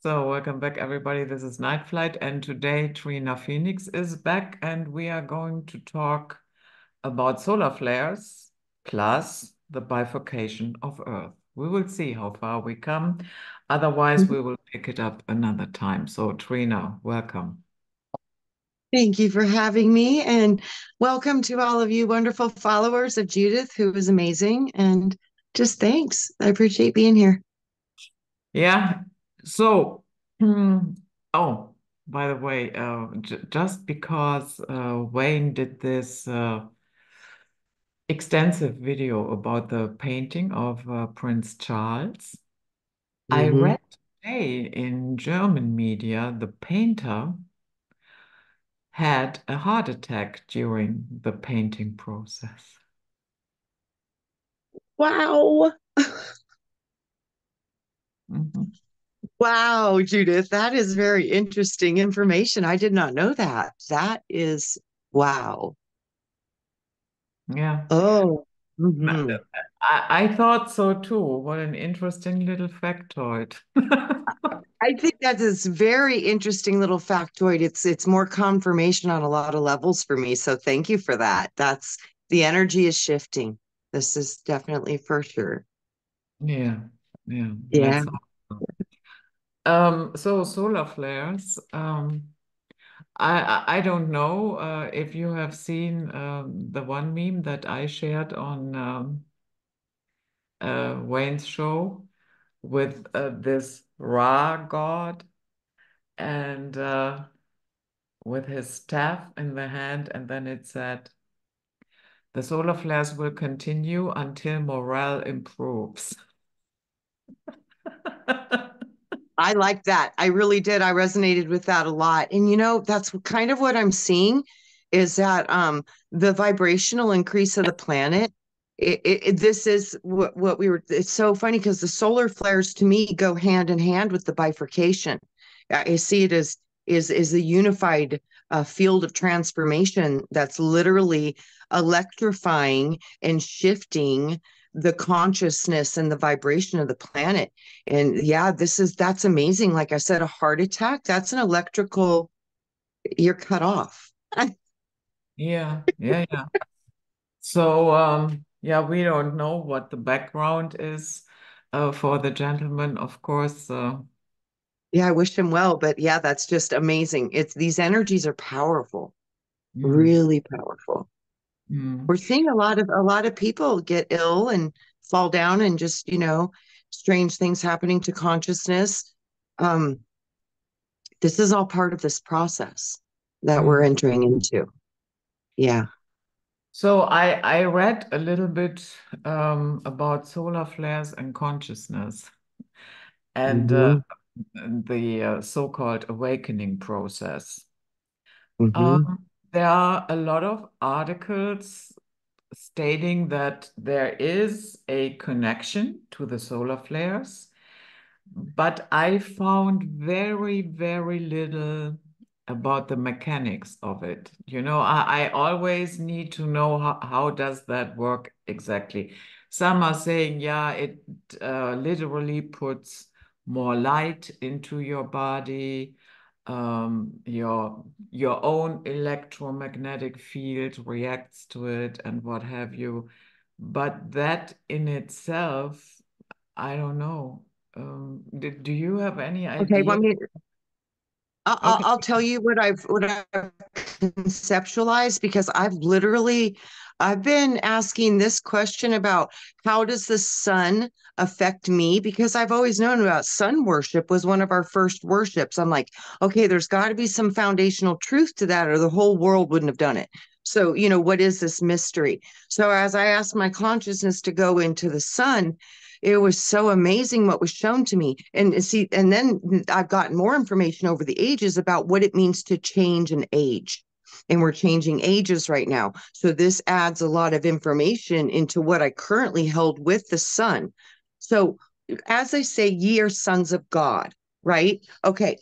So, welcome back, everybody. This is Night Flight, and today Trina Phoenix is back, and we are going to talk about solar flares plus the bifurcation of Earth. We will see how far we come. Otherwise, we will pick it up another time. So, Trina, welcome. Thank you for having me, and welcome to all of you wonderful followers of Judith, who is amazing. And just thanks. I appreciate being here. Yeah. So, hmm, oh, by the way, j just because Wayne did this extensive video about the painting of Prince Charles. I Hmm. read today in German media the painter had a heart attack during the painting process. Wow. Mhm. Wow, Judith, that is very interesting information. I did not know that. That is wow. Yeah. Oh, Ma- hmm. I thought so too. What an interesting little factoid. I think that is very interesting little factoid. It's more confirmation on a lot of levels for me. So thank you for that. That's the energy is shifting. This is definitely for sure. Yeah, yeah, Yeah. that's awesome. So solar flares. I don't know if you have seen the one meme that I shared on Wayne's show with this Ra god and with his staff in the hand, and then it said, "The solar flares will continue until morale improves." I like that. I really did. I resonated with that a lot. And that's kind of what I'm seeing is that the vibrational increase of the planet. This is what we were. It's so funny because the solar flares to me go hand in hand with the bifurcation. I see it as is a unified field of transformation that's literally electrifying and shifting the consciousness and the vibration of the planet. And yeah, that's amazing. Like I said, a heart attack, that's an electrical, you're cut off. Yeah, yeah, yeah. So, yeah, we don't know what the background is for the gentleman, of course. Yeah, I wish him well, but yeah, that's just amazing. It's these energies are powerful, Mm, really powerful. mm, We're seeing a lot of people get ill and fall down and just, strange things happening to consciousness. Um, this is all part of this process that we're mm. entering into. Yeah. So I read a little bit about solar flares and consciousness and Hmm. the so-called awakening process. Hmm. There are a lot of articles stating that there is a connection to the solar flares. But I found very, very little about the mechanics of it. I always need to know how does that work exactly. Some are saying, yeah, it literally puts more light into your body. Your own electromagnetic field reacts to it and what have you. But that in itself, I don't know. Do you have any Okay, idea? well, I'll Okay. I'll tell you what I've conceptualized because I've been asking this question about how does the sun affect me because I've always known about sun worship was one of our first worships. I'm like, okay, there's got to be some foundational truth to that or the whole world wouldn't have done it. So, what is this mystery? So as I asked my consciousness to go into the sun, it was so amazing what was shown to me. And see, and then I've gotten more information over the ages about what it means to change an age. And we're changing ages right now. So this adds a lot of information into what I currently held with the sun. So as I say, ye are sons of God, right? Okay.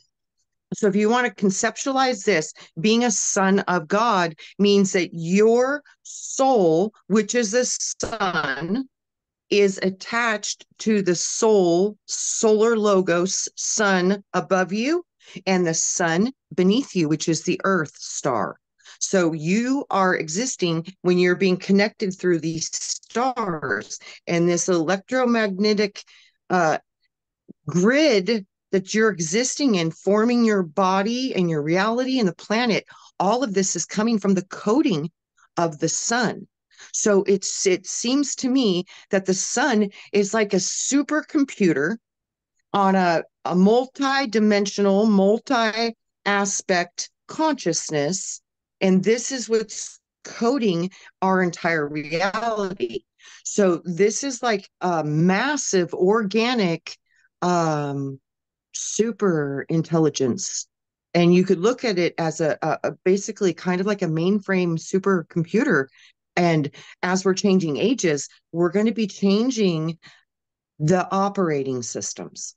So if you want to conceptualize this, being a son of God means that your soul, which is the sun, is attached to the solar logos sun above you and the sun beneath you, which is the earth star. So you are existing when you're being connected through these stars and this electromagnetic uh, grid that you're existing in, forming your body and your reality and the planet. All of this is coming from the coding of the sun. So it seems to me that the sun is like a supercomputer on a multi-dimensional, multi-aspect consciousness. And this is what's coding our entire reality. So this is like a massive organic super intelligence. And you could look at it as a basically kind of like a mainframe supercomputer. And as we're changing ages, we're going to be changing the operating systems.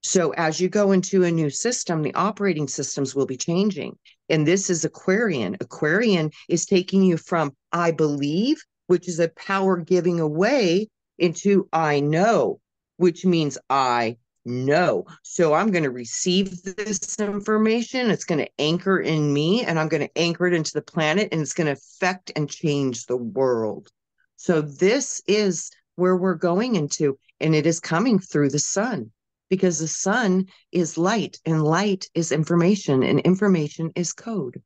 So as you go into a new system, the operating systems will be changing. And this is Aquarian. Aquarian is taking you from I believe, which is a power giving away, into I know, which means I know. So I'm going to receive this information. It's going to anchor in me, and I'm going to anchor it into the planet, and it's going to affect and change the world. So this is where we're going into, and it is coming through the sun, because the sun is light and light is information and information is code.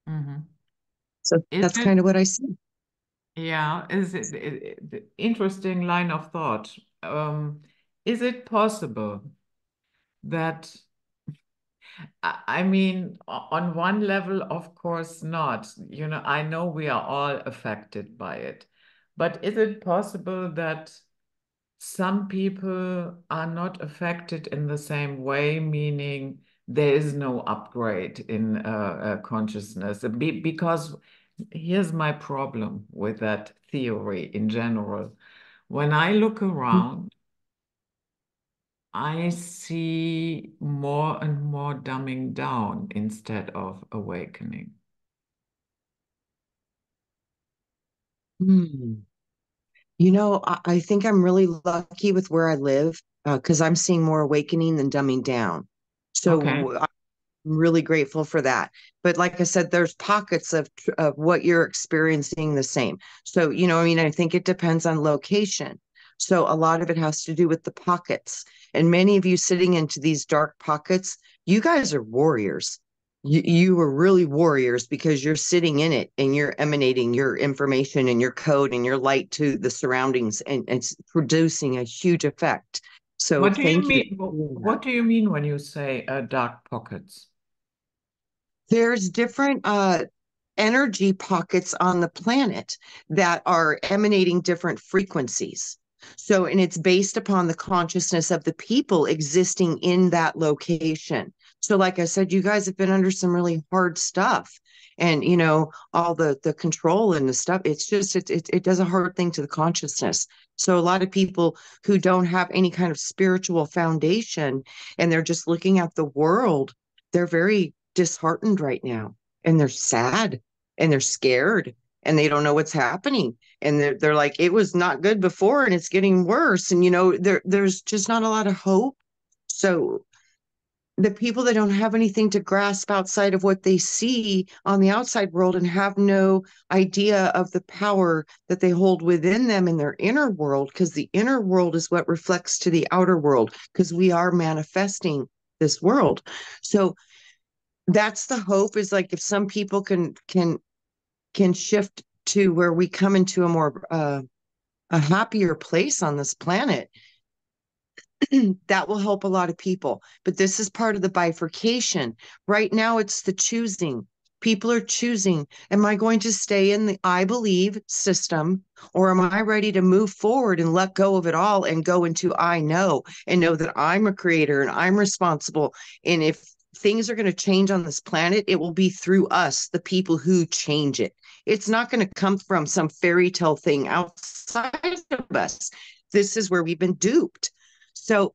Mhm. So Is that's it, kind of what I see. yeah, interesting line of thought. Is it possible that, I mean, on one level, of course not. You know, I know we are all affected by it, but is it possible that some people are not affected in the same way, meaning there is no upgrade in consciousness? Because here's my problem with that theory in general. When I look around, I see more and more dumbing down instead of awakening. Hmm. I think I'm really lucky with where I live because I'm seeing more awakening than dumbing down. Okay. So I'm really grateful for that. But like I said, there's pockets of what you're experiencing the same. So, I mean, I think it depends on location. So a lot of it has to do with the pockets. And many of you sitting into these dark pockets, you guys are warriors. You are really warriors because you're sitting in it and you're emanating your information and your code and your light to the surroundings, and it's producing a huge effect. So What do you thank you mean? for doing that. What do you mean when you say dark pockets? There's different energy pockets on the planet that are emanating different frequencies. So, and it's based upon the consciousness of the people existing in that location. So, like I said, you guys have been under some really hard stuff. And all the control and the stuff, it's just it does a hard thing to the consciousness. So a lot of people who don't have any kind of spiritual foundation and they're just looking at the world, they're very disheartened right now, and they're sad, and they're scared, and they don't know what's happening, and they're like, it was not good before and it's getting worse, and there's just not a lot of hope. So the people that don't have anything to grasp outside of what they see on the outside world and have no idea of the power that they hold within them in their inner world, because the inner world is what reflects to the outer world, because we are manifesting this world. So that's the hope, is like if some people can shift to where we come into a more a happier place on this planet, that will help a lot of people. But this is part of the bifurcation. Right now, it's the choosing. People are choosing. Am I going to stay in the I believe system, or am I ready to move forward and let go of it all and go into I know, and know that I'm a creator and I'm responsible? And if things are going to change on this planet, it will be through us, the people who change it. It's not going to come from some fairy tale thing outside of us. This is where we've been duped. So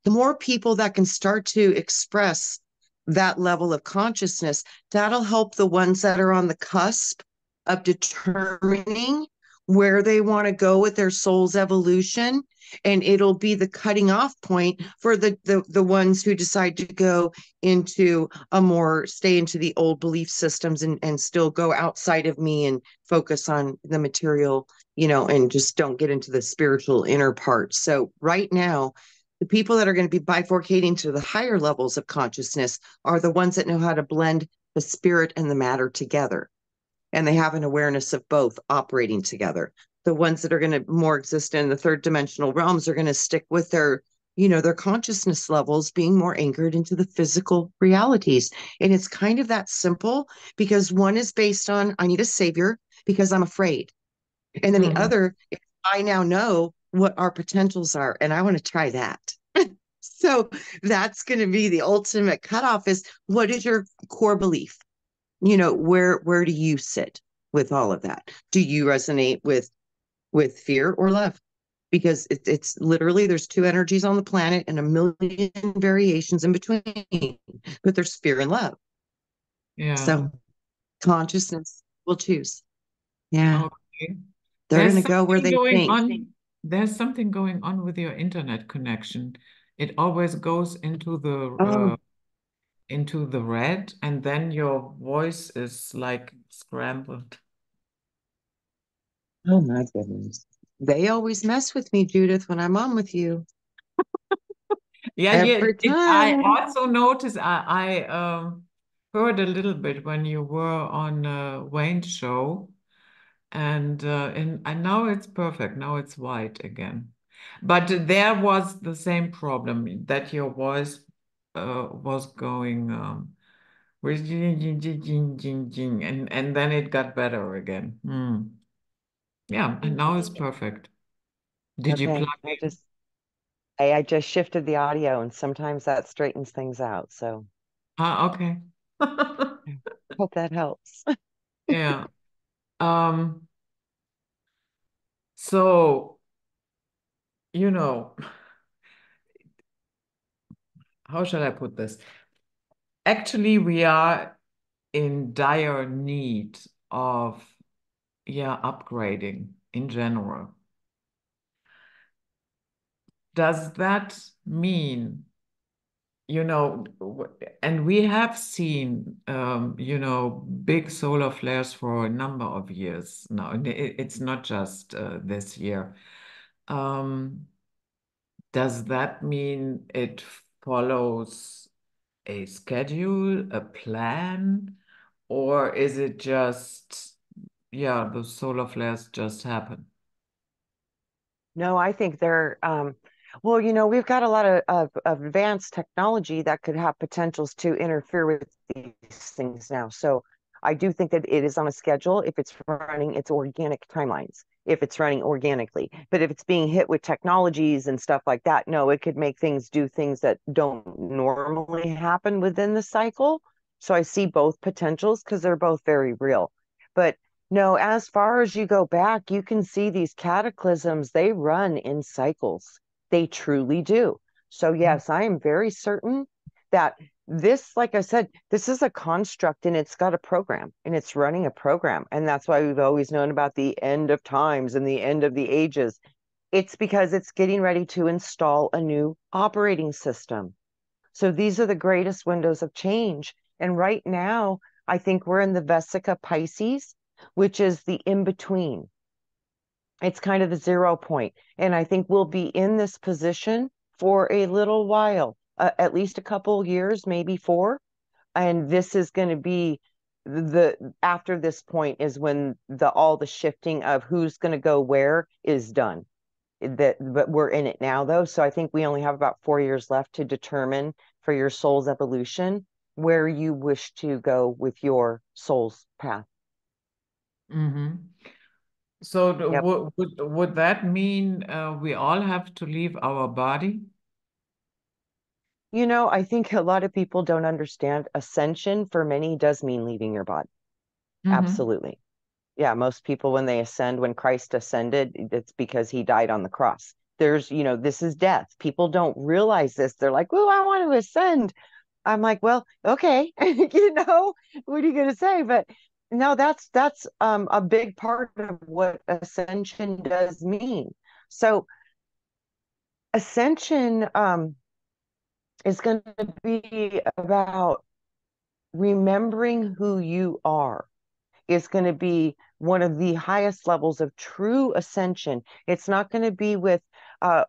the more people that can start to express that level of consciousness, that'll help the ones that are on the cusp of determining where they want to go with their soul's evolution, and it'll be the cutting off point for the ones who decide to go into a more stay into the old belief systems and still go outside of me and focus on the material, and just don't get into the spiritual inner part. So right now, the people that are going to be bifurcating to the higher levels of consciousness are the ones that know how to blend the spirit and the matter together, and they have an awareness of both operating together. The ones that are going to more exist in the third dimensional realms are going to stick with their consciousness levels being more anchored into the physical realities. And it's kind of that simple, because one is based on, I need a savior because I'm afraid. And then the Hmm. other, I now know what our potentials are, and I want to try that. So that's going to be the ultimate cutoff, is what is your core belief? Where do you sit with all of that? Do you resonate with fear or love? Because it's literally, there's two energies on the planet and a million variations in between, but there's fear and love. Yeah. So consciousness will choose. Yeah, Okay. they're There's going to go where something they going think. on. There's something going on with your internet connection. It always goes Oh, into the red, and then your voice is like scrambled. oh my goodness. They always mess with me, Judith, when I'm on with you. Yeah, yeah. Every I time. also noticed. I heard a little bit when you were on Wayne's show, and now it's perfect. Now it's white again. But there was the same problem that your voice was going with jing, jing, jing, jing, jing, jing, and then it got better again. Hmm. Yeah, and now it's perfect. Did you plug Okay, I in? just I just shifted the audio, and sometimes that straightens things out. So Ah, okay. I hope that helps. Yeah. Um, so, you know, how shall I put this? Actually, we are in dire need of, yeah, upgrading in general. Does that mean, and we have seen, big solar flares for a number of years now, and it's not just this year. Um, does that mean it follows a schedule, a plan, or is it just, yeah, the solar flares just happen? No, I think well, we've got a lot of advanced technology that could have potentials to interfere with these things now. So I do think that it is on a schedule if it's running its organic timelines, if it's running organically. But if it's being hit with technologies and stuff like that, no, it could make things do things that don't normally happen within the cycle. So I see both potentials because they're both very real. But no, as far as you go back, you can see these cataclysms, they run in cycles. They truly do. So, yes, I am very certain that this, like I said, this is a construct and it's got a program and it's running a program. And that's why we've always known about the end of times and the end of the ages. It's because it's getting ready to install a new operating system. So these are the greatest windows of change. And right now, I think we're in the Vesica Pisces, which is the in between. It's kind of the 0 point. And I think we'll be in this position for a little while, at least a couple years, maybe four. And this is going to be after this point is when all the shifting of who's going to go where is done. But we're in it now though, so I think we only have about 4 years left to determine for your soul's evolution where you wish to go with your soul's path. Hmm. So Yep. would that mean we all have to leave our body? I think a lot of people don't understand ascension for many does mean leaving your body. Hmm. Absolutely. Yeah, most people when they ascend, when Christ ascended, it's because he died on the cross. This is death. People don't realize this. They're like, "Oh, I want to ascend." I'm like, "Well, okay." What are you going to say? But no, that's a big part of what ascension does mean. So ascension is going to be about remembering who you are. Is going to be one of the highest levels of true ascension. It's not going to be with uh,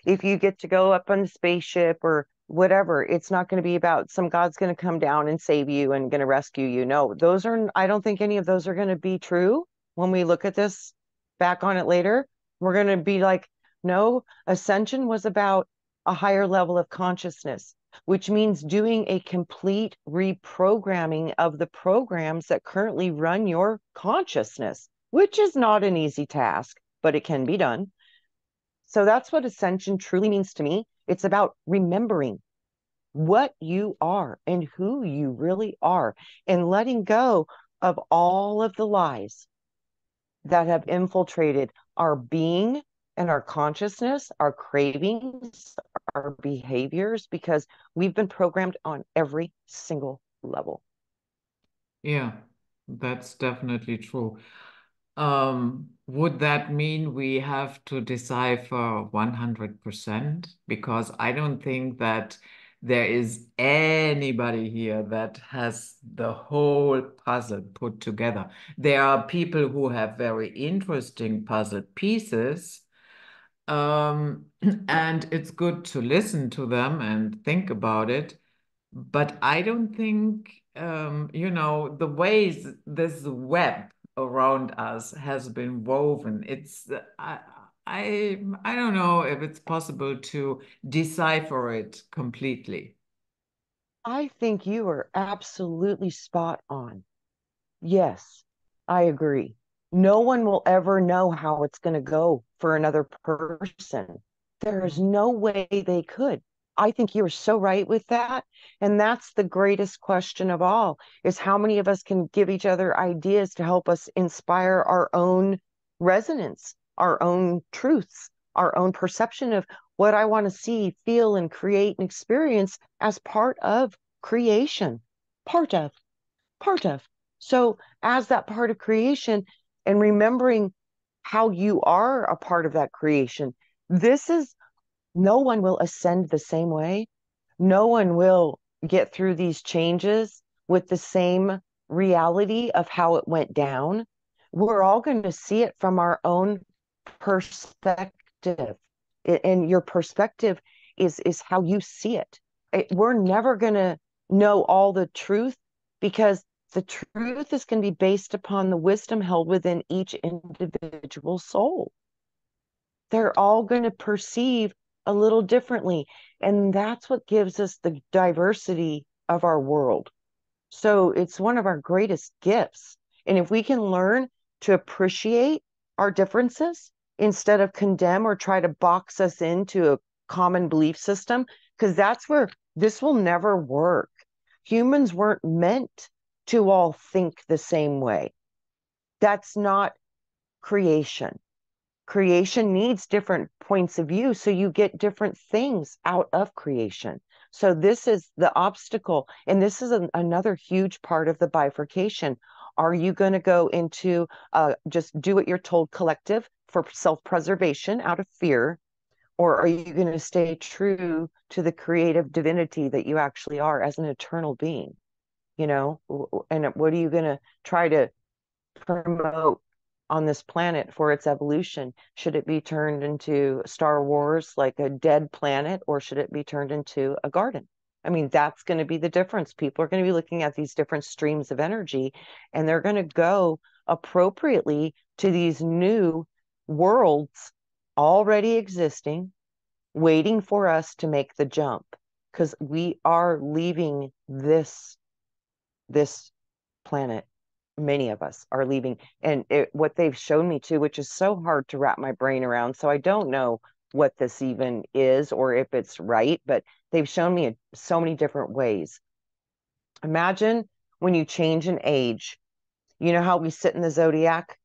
if you get to go up on the spaceship or whatever. It's not going to be about some God's going to come down and save you and going to rescue you. No, those are, I don't think any of those are going to be true when we look at this back on it later. We're going to be like, no, ascension was about a higher level of consciousness, which means doing a complete reprogramming of the programs that currently run your consciousness, which is not an easy task, but it can be done. So that's what ascension truly means to me. It's about remembering what you are and who you really are and letting go of all of the lies that have infiltrated our being and our consciousness, our cravings, our behaviors, because we've been programmed on every single level. Yeah, that's definitely true. Would that mean we have to decipher 100%? Because I don't think that there is anybody here that has the whole puzzle put together. There are people who have very interesting puzzle pieces, and it's good to listen to them and think about it. But I don't think, the ways this web around us has been woven, I don't know if it's possible to decipher it completely. I think you are absolutely spot on. Yes, I agree. No one will ever know how it's going to go for another person. There is Mm. no way they could. I think you're so right with that. And that's the greatest question of all is how many of us can give each other ideas to help us inspire our own resonance, our own truths, our own perception of what I want to see, feel, and create and experience as part of creation. Part of part of. So, as that part of creation and remembering how you are a part of that creation, this is no one will ascend the same way. No one will get through these changes with the same reality of how it went down. We're all going to see it from our own perspective. And your perspective is how you see it. We're never going to know all the truth because the truth is going to be based upon the wisdom held within each individual soul. They're all going to perceive a little differently. And that's what gives us the diversity of our world. So it's one of our greatest gifts. And if we can learn to appreciate our differences instead of condemn or try to box us into a common belief system, because that's where this will never work. Humans weren't meant to all think the same way. That's not creation. Creation needs different points of view, so you get different things out of creation. So this is the obstacle, and this is another huge part of the bifurcation. Are you going to go into just do what you're told collective for self-preservation out of fear, or are you going to stay true to the creative divinity that you actually are as an eternal being? And what are you going to try to promote on this planet for its evolution? Should it be turned into Star Wars, like a dead planet, or should it be turned into a garden? I mean, that's going to be the difference. People are going to be looking at these different streams of energy, and they're going to go appropriately to these new worlds already existing, waiting for us to make the jump because we are leaving this planet. Many of us are leaving. And what they've shown me too, which is so hard to wrap my brain around, so I don't know what this even is or if it's right, but they've shown me in so many different ways. Imagine when you change an age. You know how we sit in the zodiac?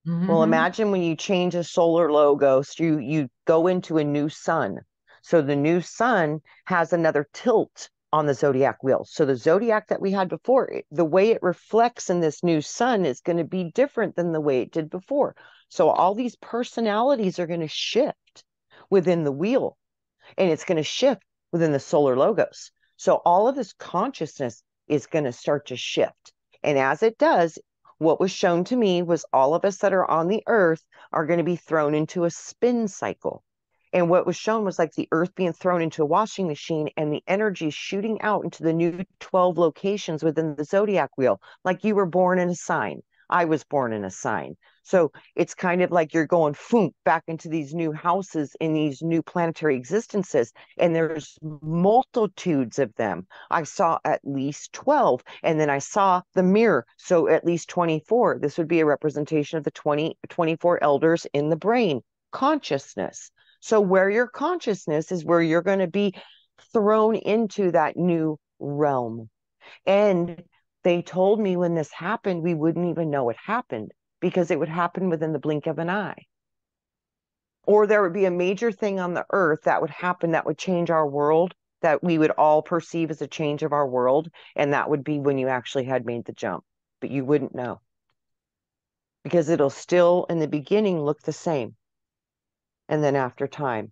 Well, Mhm. imagine when you change a solar logo, so you go into a new sun. So the new sun has another tilt on the zodiac wheel. So the zodiac that we had before, the way it reflects in this new sun is going to be different than the way it did before. So all these personalities are going to shift within the wheel, and it's going to shift within the solar logos. So all of this consciousness is going to start to shift. And as it does, what was shown to me was all of us that are on the earth are going to be thrown into a spin cycle. And what was shown was like the earth being thrown into a washing machine and the energy shooting out into the new 12 locations within the zodiac wheel. Like you were born in a sign. I was born in a sign. So it's kind of like you're going foom back into these new houses in these new planetary existences. And there's multitudes of them. I saw at least 12. And then I saw the mirror. So at least 24. This would be a representation of the 24 elders in the brain, consciousness. So where your consciousness is where you're going to be thrown into that new realm. And they told me when this happened, we wouldn't even know it happened because it would happen within the blink of an eye. Or there would be a major thing on the earth that would happen that would change our world, that we would all perceive as a change of our world. And that would be when you actually had made the jump, but you wouldn't know because it'll still in the beginning look the same. And then after time,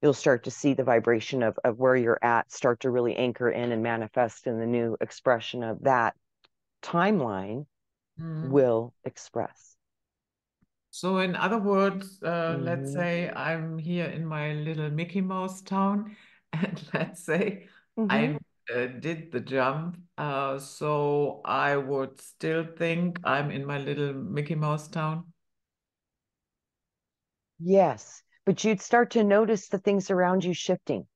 you'll start to see the vibration of where you're at start to really anchor in and manifest in the new expression of that timeline Mhm. will express. So in other words, let's Mm-hmm. say I'm here in my little Mickey Mouse town, and let's say Mm-hmm. I did the jump. So I would still think I'm in my little Mickey Mouse town. Yes, but you'd start to notice the things around you shifting.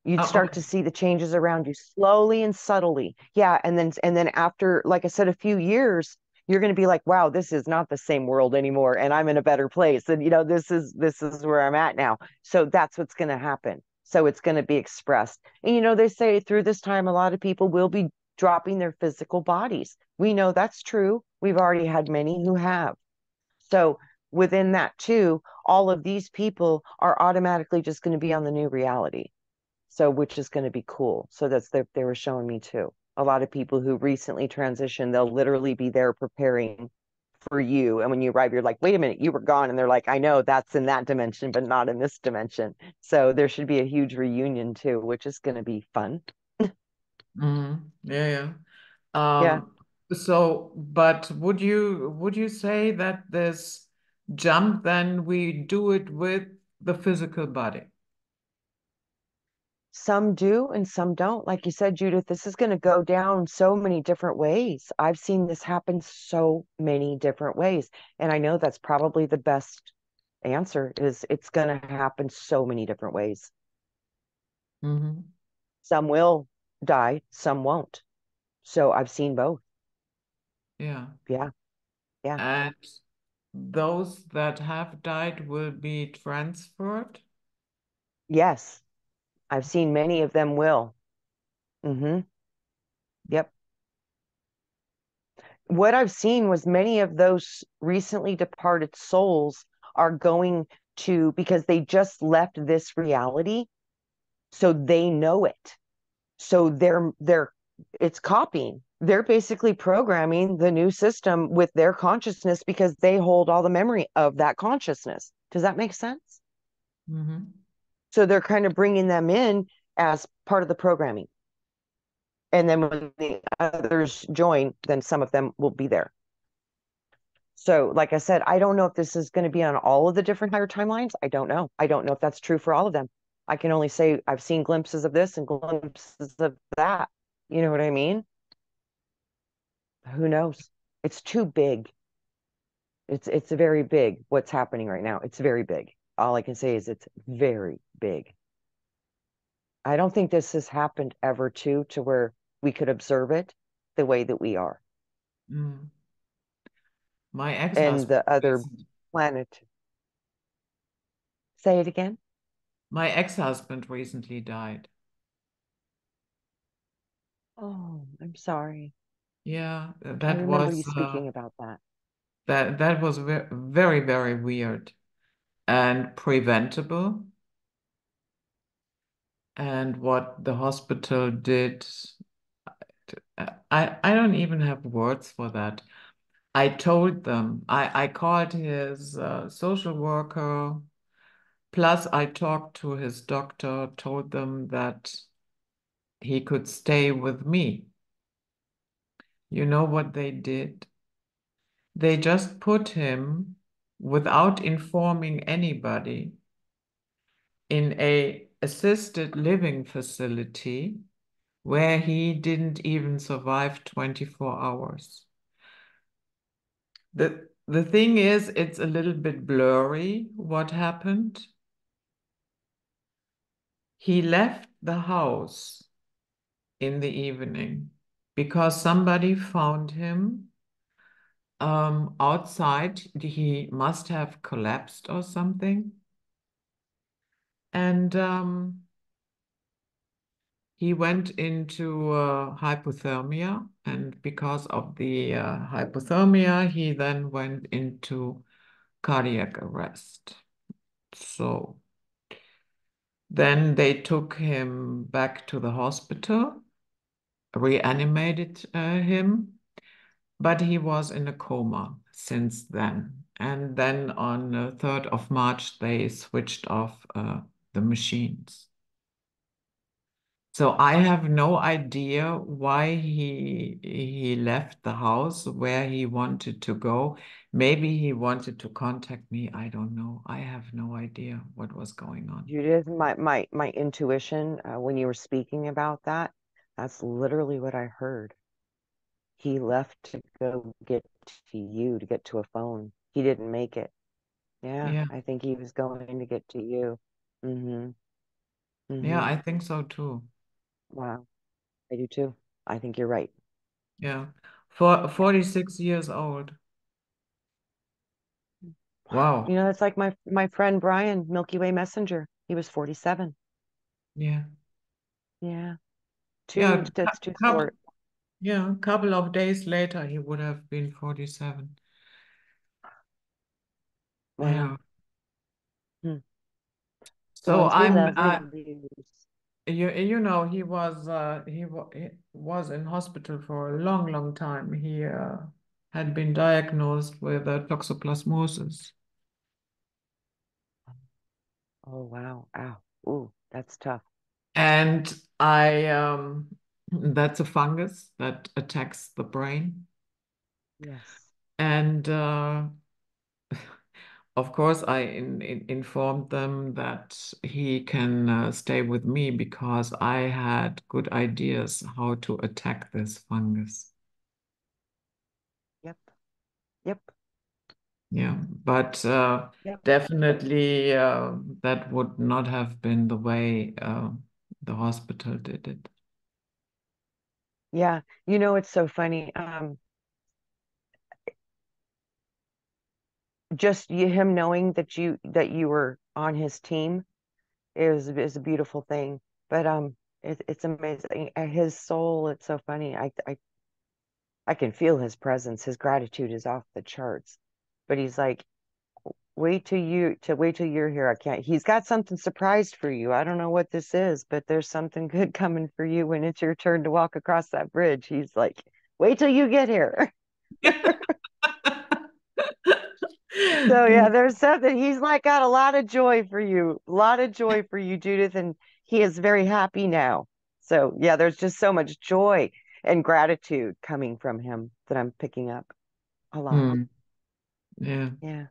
You'd Oh, start okay. to see the changes around you slowly and subtly. Yeah, and then after, like I said, a few years, you're going to be like, wow, this is not the same world anymore, and I'm in a better place. And this is where I'm at now. So that's what's going to happen. So it's going to be expressed. And they say through this time, a lot of people will be dropping their physical bodies. We know that's true. We've already had many who have. So within that too, all of these people are automatically just going to be on the new reality. So which is going to be cool. So that's they were showing me too. A lot of people who recently transitioned, they'll literally be there preparing for you. And when you arrive, you're like, wait a minute, you were gone. And they're like, I know that's in that dimension, but not in this dimension. So there should be a huge reunion too, which is going to be fun. Yeah, yeah. Yeah. So, but would you say that this jump, then we do it with the physical body? Some do and some don't. Like you said, Judith, this is going to go down so many different ways. I've seen this happen so many different ways. And I know that's probably the best answer is it's going to happen so many different ways. Hmm. Some will die, some won't. So I've seen both. Yeah. Yeah. Yeah. And those that have died will be transferred. Yes. I've seen many of them will. Mm-hmm. Yep. What I've seen was many of those recently departed souls are going to, because they just left this reality, so they know it. So they're it's copying. They're basically programming the new system with their consciousness because they hold all the memory of that consciousness. Does that make sense? Hmm. So they're kind of bringing them in as part of the programming. And then when the others join, then some of them will be there. So, like I said, I don't know if this is going to be on all of the different higher timelines. I don't know. I don't know if that's true for all of them. I can only say I've seen glimpses of this and glimpses of that. You know what I mean? Who knows? It's too big. It's very big what's happening right now. It's very big. All I can say is it's very big. I don't think this has happened ever to where we could observe it the way that we are. Mm. My And ex-husband the other recently, planet, say it again. my ex-husband recently died. Oh, I'm sorry. Yeah, I that remember was you speaking about that. very, very weird and preventable. And what the hospital did, I don't even have words for that. I told them, I called his social worker, plus I talked to his doctor, told them that he could stay with me. You know what they did? They just put him, without informing anybody, in a assisted living facility where he didn't even survive 24 hours. The thing is, it's a little bit blurry what happened. He left the house in the evening because somebody found him outside. He must have collapsed or something. And he went into hypothermia. And because of the hypothermia, he then went into cardiac arrest. So then they took him back to the hospital, reanimated him, but he was in a coma since then. And then on the 3rd of March, they switched off the machines. So I have no idea why he left the house, where he wanted to go. Maybe he wanted to contact me. I don't know. I have no idea what was going on. Judith, my intuition, when you were speaking about that, that's literally what I heard. He left to go get to you, to get to a phone. He didn't make it. Yeah, Yeah, I think he was going to get to you. Mm-hmm. yeah, Mm-hmm. I think so too. Wow, I do too. I think you're right. Yeah. For 46 years old. Wow. Wow. That's like my friend Brian, Milky Way Messenger. He was 47. Yeah. Yeah, Yeah, that's too couple, short. yeah, a couple of days later he would have been 47. Wow. Yeah. Hmm. So Well, we I'm love reviews. he was in hospital for a long, long time. He had been diagnosed with toxoplasmosis. Oh, wow. Ow. Ooh, that's tough. And I that's a fungus that attacks the brain. Yes. And of course, I informed them that he can stay with me because I had good ideas how to attack this fungus. Yep. Yep. Yeah, but Yep. definitely that would not have been the way the hospital did it. Yeah. It's so funny. Just him knowing that you were on his team is a beautiful thing. But it's amazing. His soul, it's so funny. I can feel his presence. His gratitude is off the charts. But he's like, wait till you're here. I can't. He's got something surprised for you. I don't know what this is, but there's something good coming for you when it's your turn to walk across that bridge. He's like, wait till you get here. So yeah, there's something. He's like got a lot of joy for you, a lot of joy for you, Judith, and he is very happy now. So yeah, there's just so much joy and gratitude coming from him that I'm picking up a lot. Hmm. Yeah. Yeah.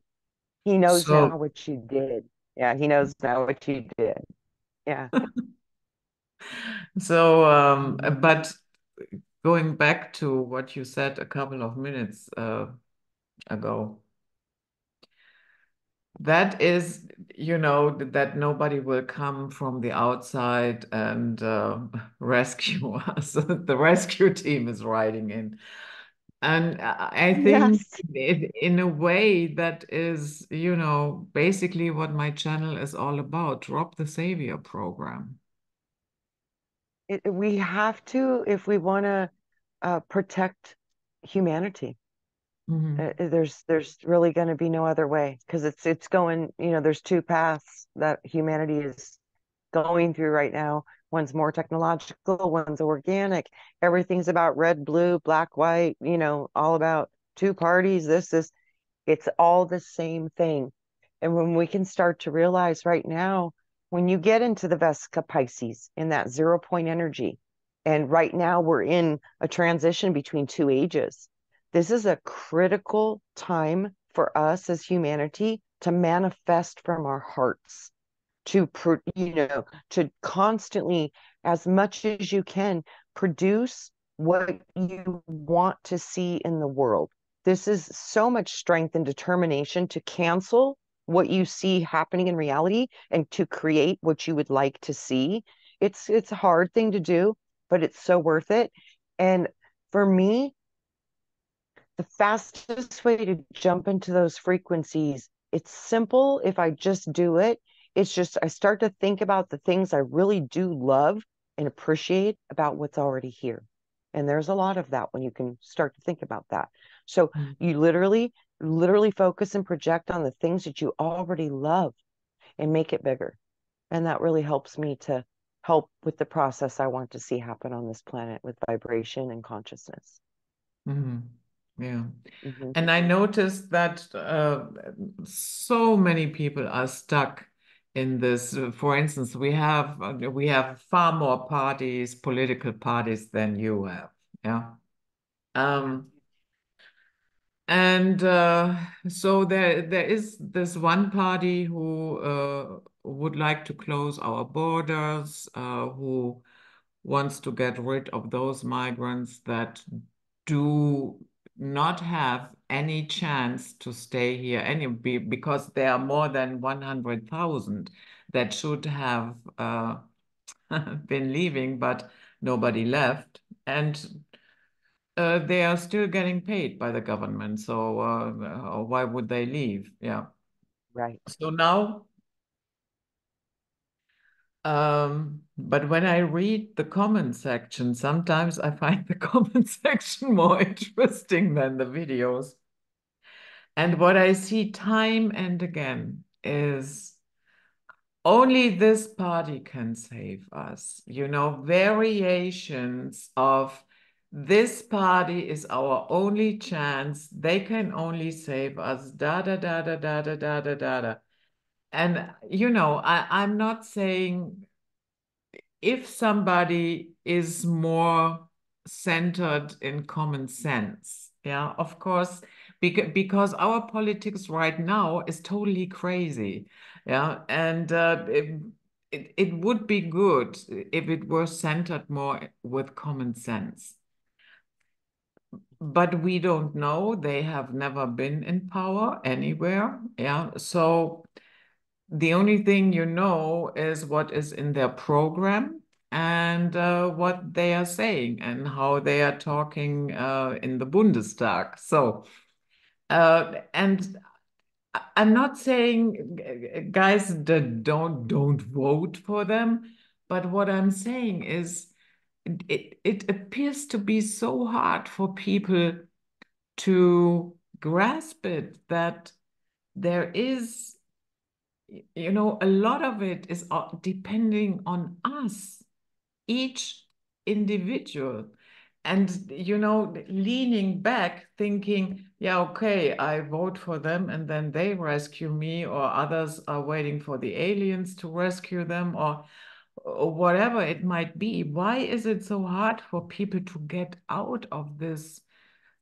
He knows So now what you did. Yeah, he knows now what you did. Yeah. so Mhm. but going back to what you said a couple of minutes ago, that is, that nobody will come from the outside and rescue us. The rescue team is riding in. And I think Yes. in a way that is, basically what my channel is all about, Drop the Savior program. We have to if we want to protect humanity. Mhm. There's really going to be no other way because it's going, there's two paths that humanity is going through right now. One's more technological, one's organic. Everything's about red, blue, black, white, all about two parties. It's all the same thing. And when we can start to realize right now, when you get into the Vesica Pisces in that 0 point energy, and right now we're in a transition between two ages, this is a critical time for us as humanity to manifest from our hearts, to constantly, as much as you can, produce what you want to see in the world. This is so much strength and determination to cancel what you see happening in reality and to create what you would like to see. It's a hard thing to do, but it's so worth it. And for me, the fastest way to jump into those frequencies, it's simple if I just do it. It's just I start to think about the things I really do love and appreciate about what's already here. And there's a lot of that when you can start to think about that. So Mm. you literally focus and project on the things that you already love and make it bigger. And that really helps me to help with the process I want to see happen on this planet with vibration and consciousness. Mhm. Yeah. Hmm. And I noticed that so many people are stuck in this. For instance, we have far more parties, political parties than you have. Yeah. Yeah. Um, and so there is this one party who would like to close our borders, who wants to get rid of those migrants that do not have any chance to stay here because there are more than 100,000 that should have been leaving, but nobody left. And they are still getting paid by the government. So why would they leave? Yeah. Right. So now, but when I read the comment section, sometimes I find the comment section more interesting than the videos. And what I see time and again is only this party can save us. Variations of this party is our only chance. They can only save us. Da da da da da da da da da. Da. And I'm not saying if somebody is more centered in common sense, yeah, of course, because our politics right now is totally crazy, yeah, and it would be good if it were centered more with common sense. But we don't know. They have never been in power anywhere, yeah. So the only thing you know is what is in their program and what they are saying and how they are talking in the Bundestag. So, and I'm not saying, guys, that don't vote for them, but what I'm saying is it appears to be so hard for people to grasp it that there is a lot of it is depending on us, each individual. And, leaning back, thinking, yeah, okay, I vote for them and then they rescue me, or others are waiting for the aliens to rescue them, or whatever it might be. Why is it so hard for people to get out of this?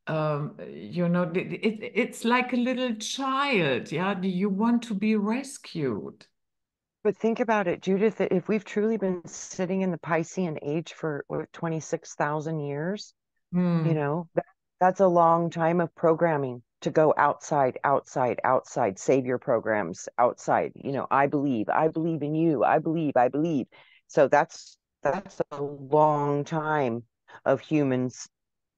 It's like a little child. Yeah. Do you want to be rescued? But think about it, Judith, that if we've truly been sitting in the Piscean age for what, 26,000 years, Hmm. that's a long time of programming to go outside, outside, outside, savior programs outside. I believe in you. I believe, I believe. So that's a long time of humans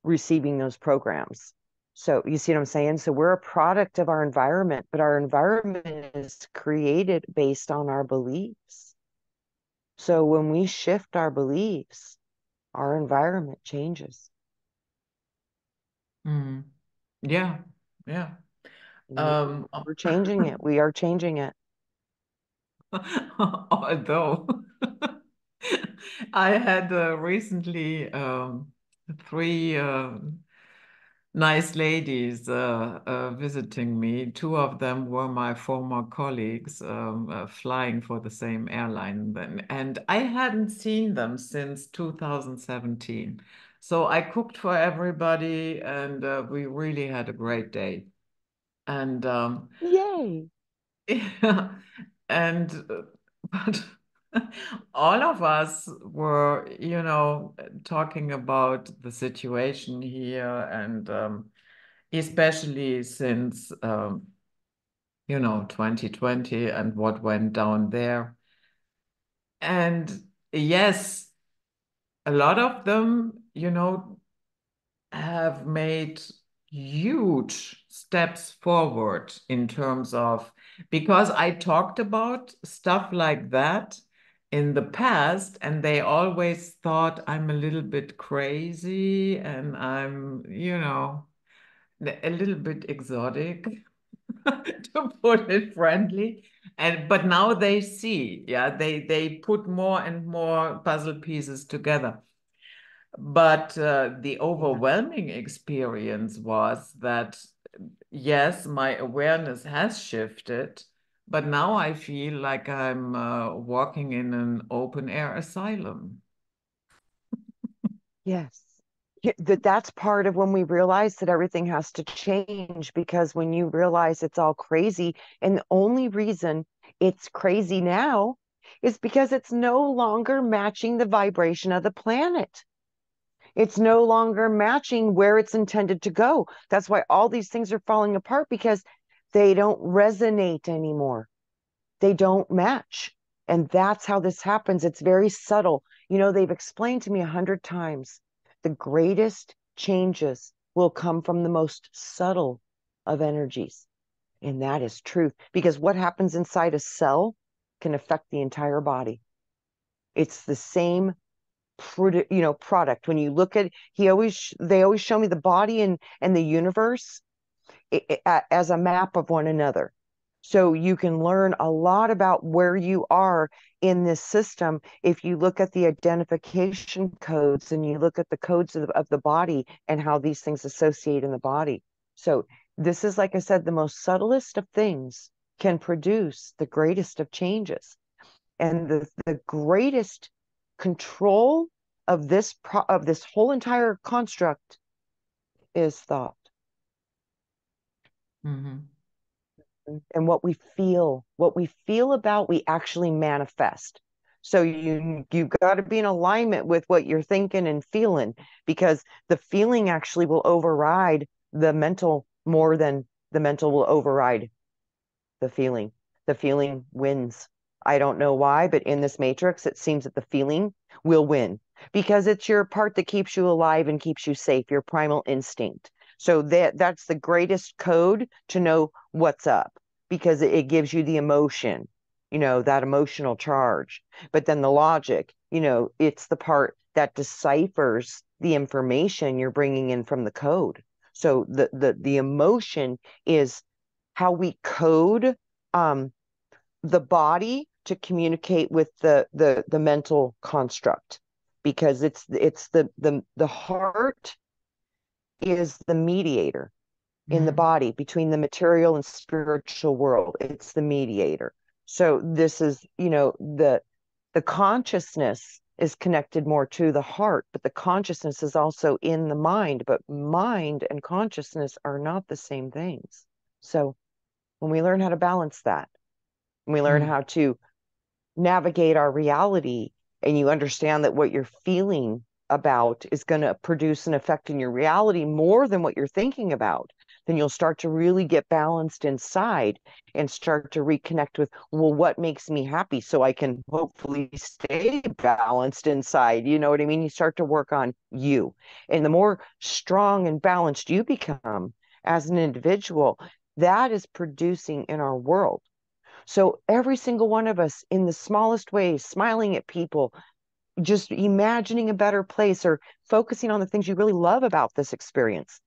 receiving those programs. So you see what I'm saying? So we're a product of our environment, but our environment is created based on our beliefs. So when we shift our beliefs, our environment changes. Hmm. Yeah. Yeah. And Um, we're changing it. We are changing it. although I had recently three nice ladies visiting me. Two of them were my former colleagues flying for the same airline then, and I hadn't seen them since 2017. So I cooked for everybody, and we really had a great day. And Yay. yeah, and but all of us were, talking about the situation here, and especially since 2020 and what went down there. And yes, a lot of them, have made huge steps forward in terms of, because I talked about stuff like that in the past, and they always thought I'm a little bit crazy and I'm, a little bit exotic, to put it friendly. And but now they see, yeah, they put more and more puzzle pieces together. But the Yeah. overwhelming experience was that, yes, my awareness has shifted, but now I feel like I'm walking in an open air asylum. Yes. Yeah, that's part of when we realize that everything has to change, because when you realize it's all crazy, and the only reason it's crazy now is because it's no longer matching the vibration of the planet. It's no longer matching where it's intended to go. That's why all these things are falling apart, because they don't resonate anymore. They don't match. And that's how this happens. It's very subtle. They've explained to me 100 times the greatest changes will come from the most subtle of energies. And that is truth, because what happens inside a cell can affect the entire body. It's the same product. When you look at, they always show me the body and the universe as a map of one another. So you can learn a lot about where you are in this system if you look at the identification codes and you look at the codes of the body and how these things associate in the body. So this is, like I said, the most subtlest of things can produce the greatest of changes. And the greatest control of this whole entire construct is thought. Mhm. And what we feel about, we actually manifest. So you've got to be in alignment with what you're thinking and feeling, because the feeling actually will override the mental more than the mental will override the feeling. The feeling wins. I don't know why, but in this matrix, it seems that the feeling will win, because it's your part that keeps you alive and keeps you safe, your primal instinct. So that's the greatest code to know what's up, because it gives you the emotion, that emotional charge. But then the logic, it's the part that deciphers the information you're bringing in from the code. So the emotion is how we code um, the body to communicate with the mental construct, because it's the heart is the mediator in the Mhm. body between the material and spiritual world. It's the mediator. So this is, the consciousness is connected more to the heart, but the consciousness is also in the mind. But mind and consciousness are not the same things. So when we learn how to balance that, when we learn Mm. how to navigate our reality, and you understand that what you're feeling about is going to produce an effect in your reality more than what you're thinking about, then you'll start to really get balanced inside and start to reconnect with, well, what makes me happy, so I can hopefully stay balanced inside. You know what I mean? You start to work on you. And the more strong and balanced you become as an individual, that is producing in our world. So every single one of us, in the smallest ways, smiling at people, just imagining a better place, or focusing on the things you really love about this experience,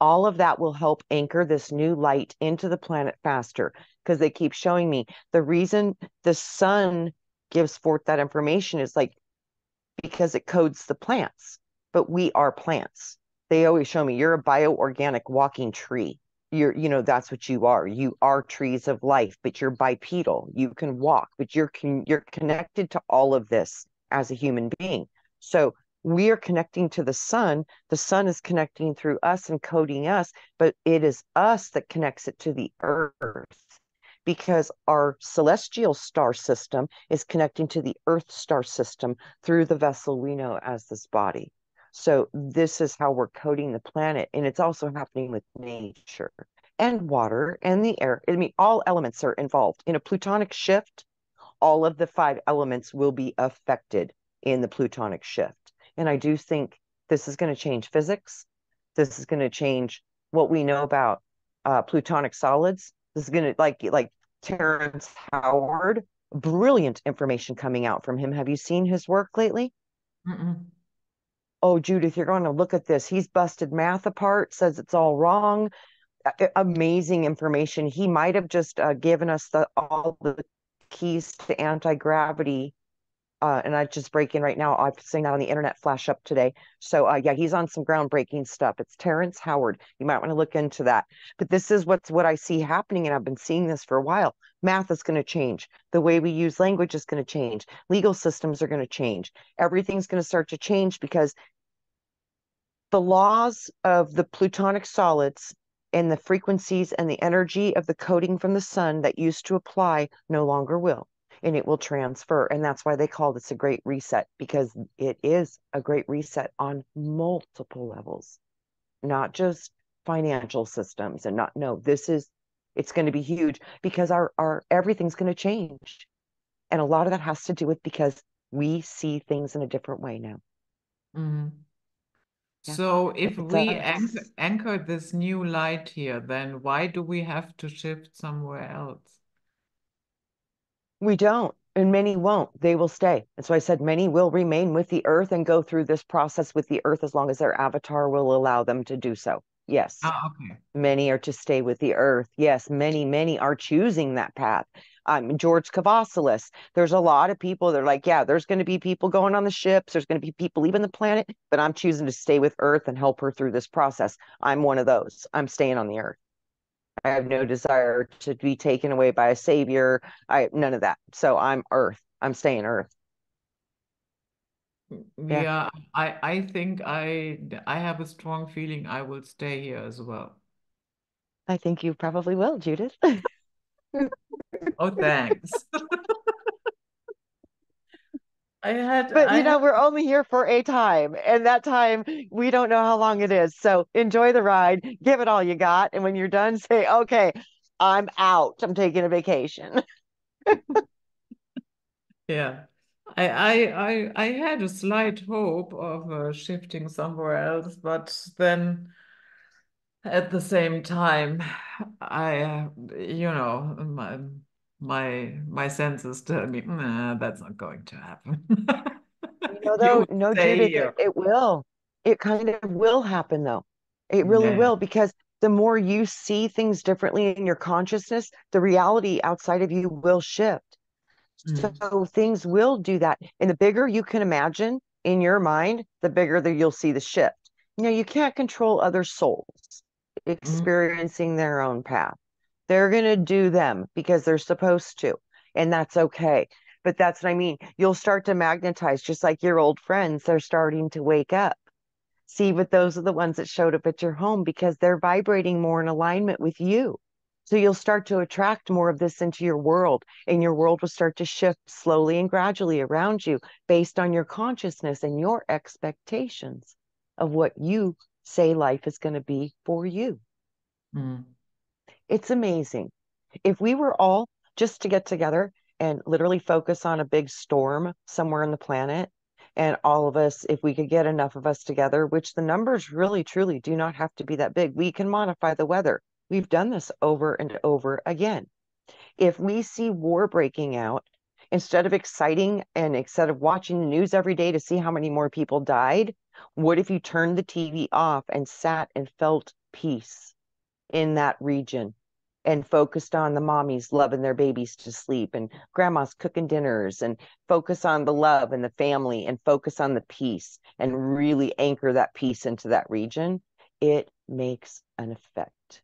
all of that will help anchor this new light into the planet faster. Because they keep showing me the reason the sun gives forth that information is like because it codes the plants, but we are plants. They always show me you're a bioorganic walking tree. That's what you are. You are trees of life, but you're bipedal. You can walk, but you're connected to all of this as a human being. So we are connecting to the sun. The sun is connecting through us and coding us, but it is us that connects it to the earth because our celestial star system is connecting to the Earth star system through the vessel we know as this body. So this is how we're coding the planet, and it's also happening with nature and water and the air. I mean, all elements are involved. In a plutonic shift, all of the five elements will be affected in the plutonic shift. And I do think this is going to change physics. This is going to change what we know about plutonic solids. This is going to like Terrence Howard, brilliant information coming out from him. Have you seen his work lately? Mm-mm. Oh, Judith, you're going to look at this. He's busted math apart, says it's all wrong. Amazing information. He might have just given us all the keys to anti-gravity. And I just break in right now. I've seen that on the internet flash up today. So yeah, he's on some groundbreaking stuff. It's Terrence Howard. You might want to look into that. But this is what I see happening, and I've been seeing this for a while. Math is going to change. The way we use language is going to change. Legal systems are going to change. Everything's going to start to change because the laws of the plutonic solids and the frequencies and the energy of the coding from the sun that used to apply no longer will, and it will transfer. And that's why they call this a great reset, because it is a great reset on multiple levels, not just financial systems and not, no, it's going to be huge because our everything's going to change. And a lot of that has to do with because we see things in a different way now. Mhm. Yeah. So if It's we us. anchor this new light here, then why do we have to shift somewhere else? We don't, and many won't. They will stay. And so I said many will remain with the earth and go through this process with the earth as long as their avatar will allow them to do so. Yes, Ah, okay. many are to stay with the earth. Yes, many are choosing that path. George Kavasilis, there's a lot of people that are like, yeah, there's going to be people going on the ships, there's going to be people leaving the planet, but I'm choosing to stay with earth and help her through this process. I'm one of those. I'm staying on the earth. I have no desire to be taken away by a savior. I none of that. So I'm earth. I'm staying earth. Yeah, Yeah, I think I have a strong feeling I will stay here as well. I think you probably will, Judith. Oh, thanks. But I had we're only here for a time, and that time we don't know how long it is. So enjoy the ride, give it all you got, and when you're done, say, "Okay, I'm out. I'm taking a vacation." yeah. I had a slight hope of shifting somewhere else, but then at the same time, I my senses tell me, nah, that's not going to happen. You Though, will no, stay Judith, here. it will. It kind of will happen, though. It really Yeah. will, because the more you see things differently in your consciousness, the reality outside of you will shift. Mm, So things will do that. And the bigger you can imagine in your mind, the bigger that you'll see the shift. You can't control other souls mm, experiencing their own path. They're going to do them because they're supposed to. And that's okay. But that's what I mean. You'll start to magnetize, just like your old friends. They're starting to wake up. See, but those are the ones that showed up at your home because they're vibrating more in alignment with you. So you'll start to attract more of this into your world, and your world will start to shift slowly and gradually around you based on your consciousness and your expectations of what you say life is going to be for you. mm, It's amazing. If we were all just to get together and literally focus on a big storm somewhere on the planet, and all of us, if we could get enough of us together, which the numbers really truly do not have to be that big, we can modify the weather. We've done this over and over again. If we see war breaking out, instead of exciting and instead of watching the news every day to see how many more people died, what if you turned the TV off and sat and felt peace in that region? and focused on the mommies loving their babies to sleep and grandma's cooking dinners, and focus on the love and the family and focus on the peace and really anchor that peace into that region, it makes an effect.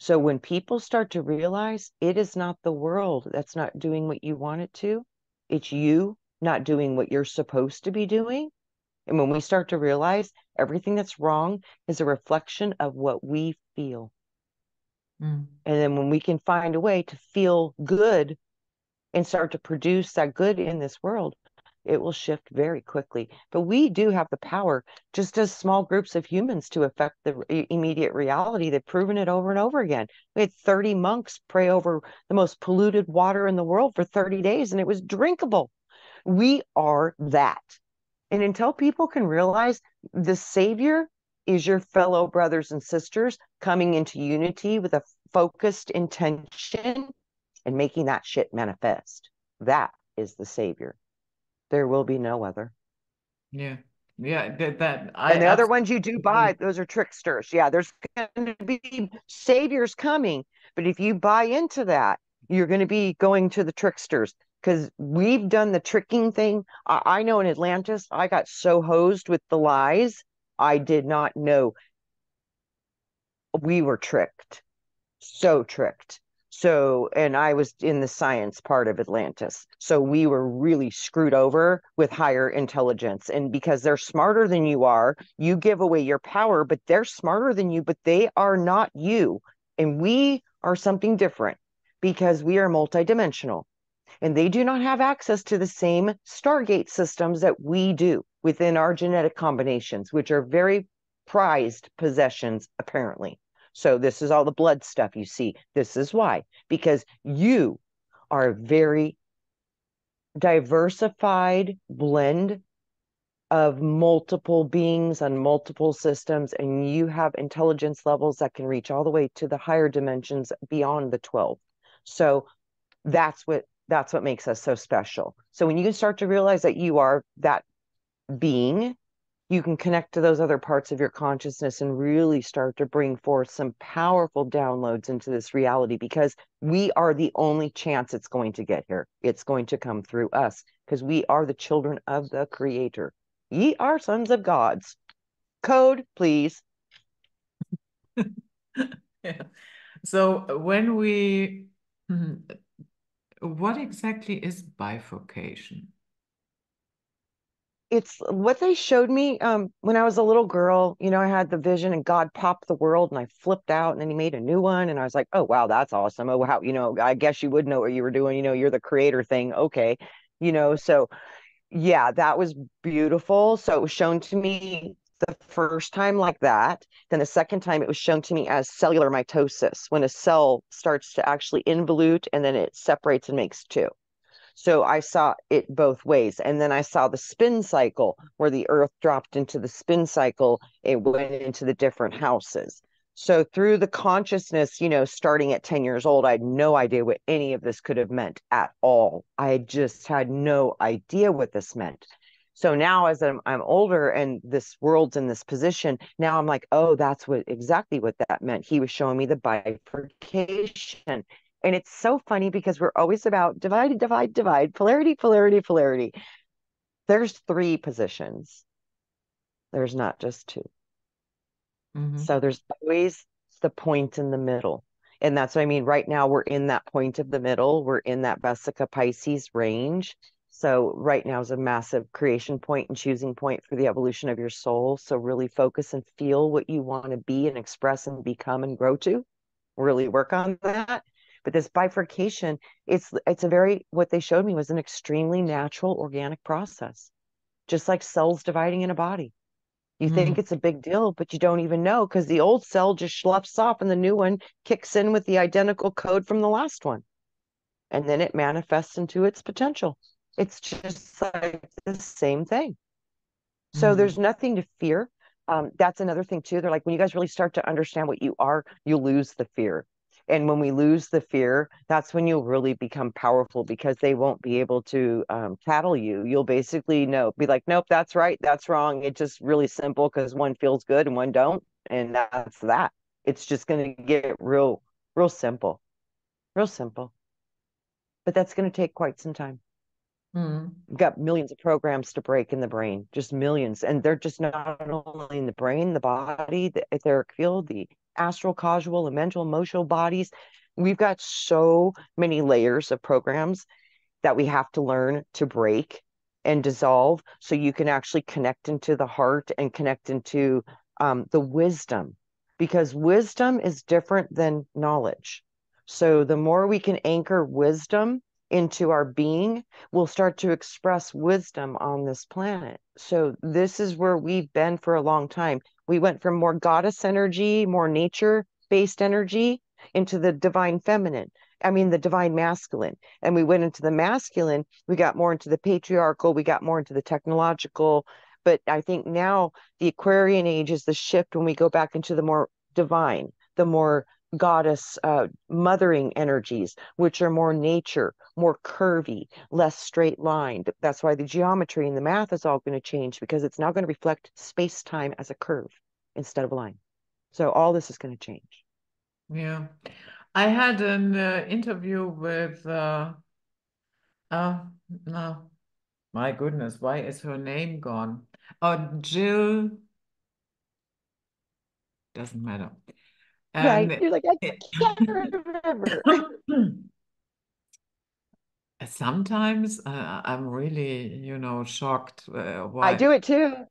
So when people start to realize it is not the world that's not doing what you want it to, it's you not doing what you're supposed to be doing. And when we start to realize everything that's wrong is a reflection of what we feel. Mm. And then when we can find a way to feel good and start to produce that good in this world, it will shift very quickly. But we do have the power, just as small groups of humans, to affect the immediate reality. They've proven it over and over again. We had 30 monks pray over the most polluted water in the world for 30 days, and it was drinkable. We are that. And until people can realize the Savior is your fellow brothers and sisters coming into unity with a focused intention and making that shit manifest, that is the Savior. There will be no other. Yeah. Yeah, that I And the other ones you do buy, absolutely. those are tricksters. Yeah, there's going to be saviors coming. But if you buy into that, you're going to be going to the tricksters, because we've done the tricking thing. I know in Atlantis, I got so hosed with the lies. I did not know we were tricked, so tricked. So, and I was in the science part of Atlantis. So we were really screwed over with higher intelligence. And because they're smarter than you are, you give away your power, but they're smarter than you, but they are not you. And we are something different because we are multidimensional. And they do not have access to the same Stargate systems that we do within our genetic combinations, which are very prized possessions, apparently. So this is all the blood stuff you see. This is why, because you are a very diversified blend of multiple beings on multiple systems, and you have intelligence levels that can reach all the way to the higher dimensions beyond the 12. So that's what makes us so special. So when you can start to realize that you are that being, you can connect to those other parts of your consciousness and really start to bring forth some powerful downloads into this reality, because we are the only chance it's going to get here. It's going to come through us because we are the children of the Creator. Ye are sons of gods. Code, please. Yeah. So when we, what exactly is bifurcation? It's what they showed me when I was a little girl. I had the vision and God popped the world and I flipped out, and then he made a new one. And I was like, oh, wow, that's awesome. Oh, how, I guess you would know what you were doing. You're the creator thing. Okay. So yeah, that was beautiful. So it was shown to me the first time like that. Then the second time it was shown to me as cellular mitosis, when a cell starts to actually involute and then it separates and makes two. So I saw it both ways. And then I saw the spin cycle where the earth dropped into the spin cycle, it went into the different houses. So through the consciousness, starting at 10 years old, I had no idea what any of this could have meant at all. I just had no idea what this meant. So now as I'm older and this world's in this position, now I'm like, oh, that's exactly what that meant. He was showing me the bifurcation. And it's so funny because we're always about divide, divide, divide, polarity, polarity, polarity. There's three positions. There's not just two. Mm-hmm. So there's always the point in the middle. And that's what I mean. Right now, we're in that point of the middle. We're in that Vesica Pisces range. So right now is a massive creation point and choosing point for the evolution of your soul. So really focus and feel what you want to be and express and become and grow to. Really work on that. But this bifurcation, it's a very, what they showed me was an extremely natural organic process, just like cells dividing in a body. You think Mm. it's a big deal, but you don't even know, because the old cell just schluffs off and the new one kicks in with the identical code from the last one. And then it manifests into its potential. It's just like the same thing. So Mm. there's nothing to fear. That's another thing too. They're like, when you guys really start to understand what you are, you lose the fear. And when we lose the fear, that's when you'll really become powerful, because they won't be able to tattle you. You'll basically be like, nope, that's right, that's wrong. It's just really simple because one feels good and one don't. And that's that. It's just going to get real, Real simple, real simple. But that's going to take quite some time. Mm. We've got millions of programs to break in the brain, just millions. And they're just not only in the brain, the body, the etheric field, the astral, causal, and mental, emotional bodies. We've got so many layers of programs that we have to learn to break and dissolve so you can actually connect into the heart and connect into the wisdom, because wisdom is different than knowledge. So the more we can anchor wisdom into our being, we'll start to express wisdom on this planet. So this is where we've been for a long time. We went from more goddess energy, more nature based energy into the divine feminine. I mean, the divine masculine. And we went into the masculine, we got more into the patriarchal, we got more into the technological. But I think now the Aquarian age is the shift when we go back into the more divine, the more goddess mothering energies, which are more nature, more curvy, less straight lined. That's why the geometry and the math is all going to change, because it's now going to reflect space time as a curve instead of a line. So all this is going to change. Yeah. I had an interview with, uh, no, my goodness, why is her name gone? Oh, Jill, doesn't matter. Right. And You're like, I it, can't remember. sometimes I'm really, shocked I why do it too.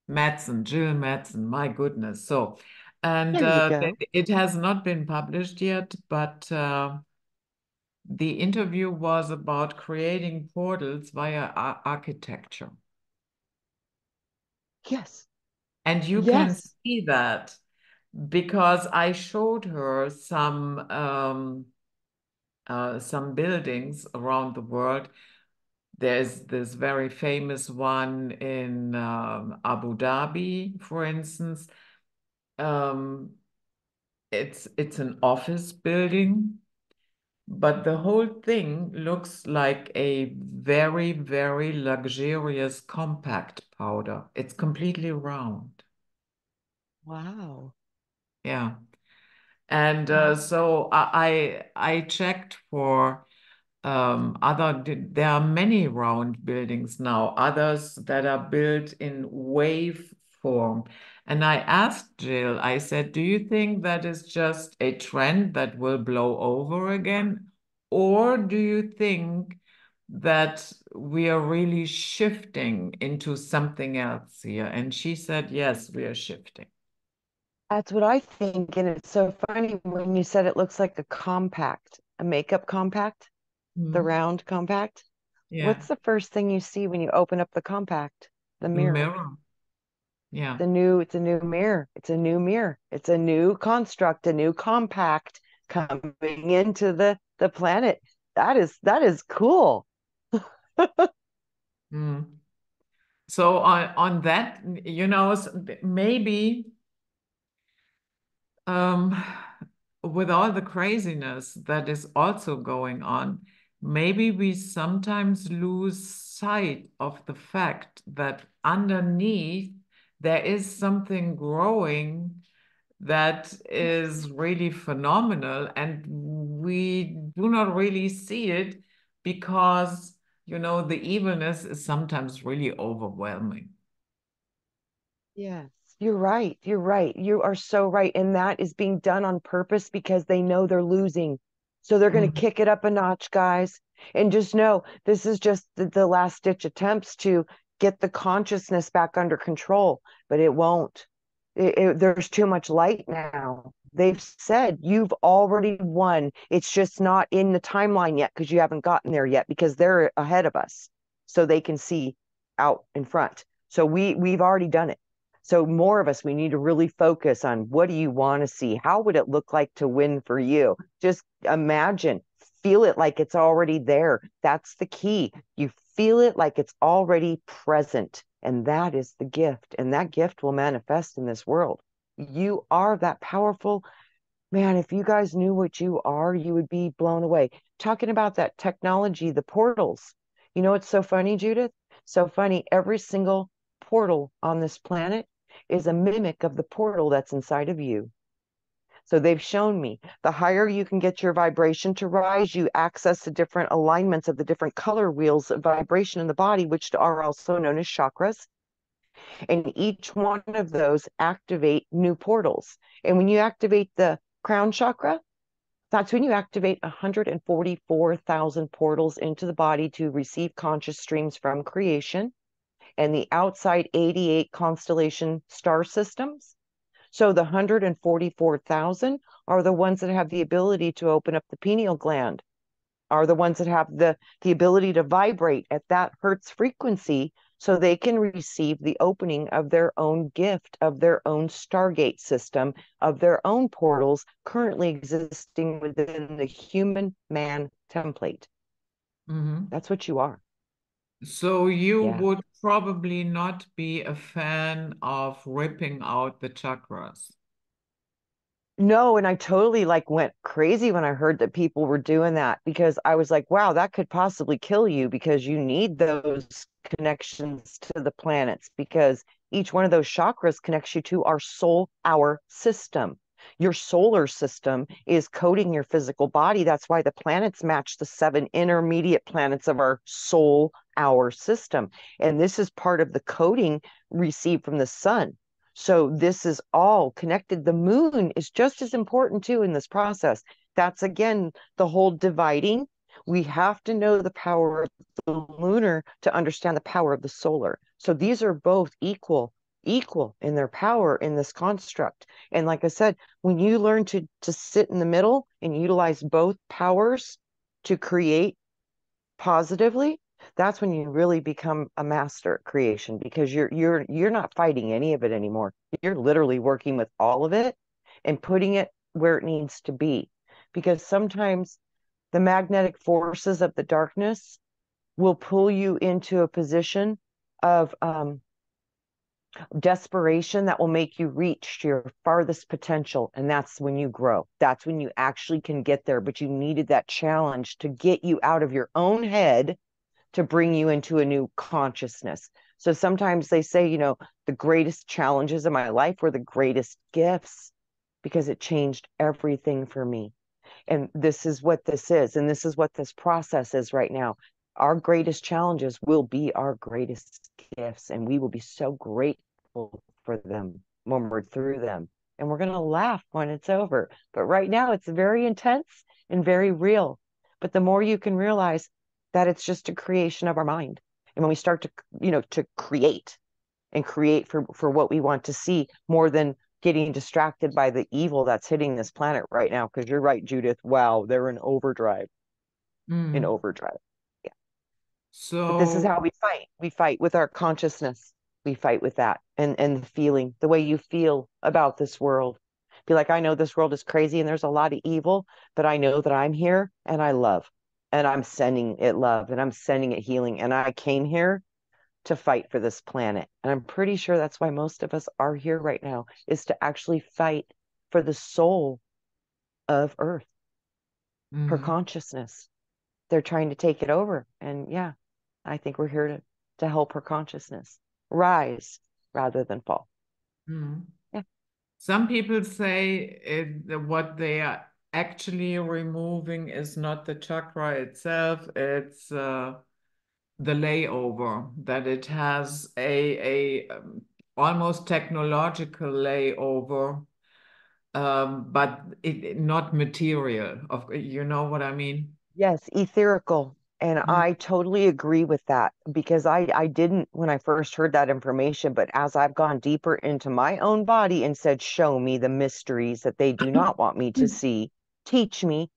Jill Madsen, my goodness. So, and There you go. it has not been published yet, but the interview was about creating portals via architecture. Yes. And you can Yes. see that because I showed her some buildings around the world. There's this very famous one in Abu Dhabi, for instance. Um, it's an office building, but the whole thing looks like a very, very luxurious compact powder. It's completely round. Wow. Yeah. And Wow. so I checked for there are many round buildings now, others that are built in wave form. And I asked Jill, I said, do you think that is just a trend that will blow over again? Or do you think that we are really shifting into something else here? And she said, yes, we are shifting. That's what I think. And it's so funny when you said it looks like a compact, a makeup compact, the Mhm. round compact. Yeah. What's the first thing you see when you open up the compact? The mirror. Mirror. Yeah. It's a new mirror. It's a new mirror. It's a new construct, a new compact coming into the planet. That is cool. Mm. So on that, maybe um, with all the craziness that is also going on, maybe we sometimes lose sight of the fact that underneath there is something growing that is really phenomenal, and we do not really see it because, the evilness is sometimes really overwhelming. Yes, you're right. You're right. You are so right. And that is being done on purpose because they know they're losing. So they're going to Mm, kick it up a notch, guys. And just know this is just the last ditch attempts to get the consciousness back under control, but it won't. There's too much light now. They've said you've already won. It's just not in the timeline yet because you haven't gotten there yet because they're ahead of us. So they can see out in front. So we've already done it. So more of us, we need to really focus on what do you want to see? How would it look like to win for you? Just imagine, feel it like it's already there. That's the key. You feel it like it's already present. And that is the gift. And that gift will manifest in this world. You are that powerful. Man, if you guys knew what you are, you would be blown away. Talking about that technology, the portals. You know, it's so funny, Judith. So funny. Every single portal on this planet is a mimic of the portal that's inside of you. So they've shown me the higher you can get your vibration to rise, you access the different alignments of the different color wheels of vibration in the body, which are also known as chakras. And each one of those activate new portals. And when you activate the crown chakra, that's when you activate 144,000 portals into the body to receive conscious streams from creation and the outside 88 constellation star systems. So the 144,000 are the ones that have the ability to open up the pineal gland, are the ones that have the ability to vibrate at that hertz frequency so they can receive the opening of their own gift, of their own Stargate system, of their own portals currently existing within the human man template. Mm-hmm. That's what you are. So you Yeah. would probably not be a fan of ripping out the chakras. No, and I totally like went crazy when I heard that people were doing that because I was like, wow, that could possibly kill you because you need those connections to the planets because each one of those chakras connects you to our soul, our system. Your solar system is coding your physical body. That's why the planets match the 7 intermediate planets of our soul, our system. And this is part of the coding received from the sun. So this is all connected. The moon is just as important too in this process. That's again the whole dividing. We have to know the power of the lunar to understand the power of the solar. So these are both equal in their power in this construct. And like I said, when you learn to sit in the middle and utilize both powers to create positively, that's when you really become a master at creation because you're not fighting any of it anymore. You're literally working with all of it and putting it where it needs to be. Because sometimes the magnetic forces of the darkness will pull you into a position of desperation that will make you reach your farthest potential. And that's when you grow. That's when you actually can get there. But you needed that challenge to get you out of your own head to bring you into a new consciousness. So sometimes they say, the greatest challenges in my life were the greatest gifts because it changed everything for me. And this is what this is. And this is what this process is right now. Our greatest challenges will be our greatest gifts. And we will be so grateful for them when we're through them. And we're going to laugh when it's over. But right now, it's very intense and very real. But the more you can realize that it's just a creation of our mind. And when we start to create and create for what we want to see more than getting distracted by the evil that's hitting this planet right now. Because you're right, Judith. Wow, they're in overdrive, in Mm. overdrive. Yeah. But this is So, how we fight. We fight with our consciousness. We fight with that and the feeling, the way you feel about this world. Be like, I know this world is crazy and there's a lot of evil, but I know that I'm here and I love. And I'm sending it love and I'm sending it healing. And I came here to fight for this planet. And I'm pretty sure that's why most of us are here right now, is to actually fight for the soul of Earth, her mm, consciousness. They're trying to take it over. And yeah, I think we're here to help her consciousness rise rather than fall. mm. Yeah. Some people say what they are actually removing is not the chakra itself, it's the layover, that it has a almost technological layover, but not material. You know what I mean? Yes, etherical. And Mm. I totally agree with that because I didn't when I first heard that information, but as I've gone deeper into my own body and said, show me the mysteries that they do not want me to see, teach me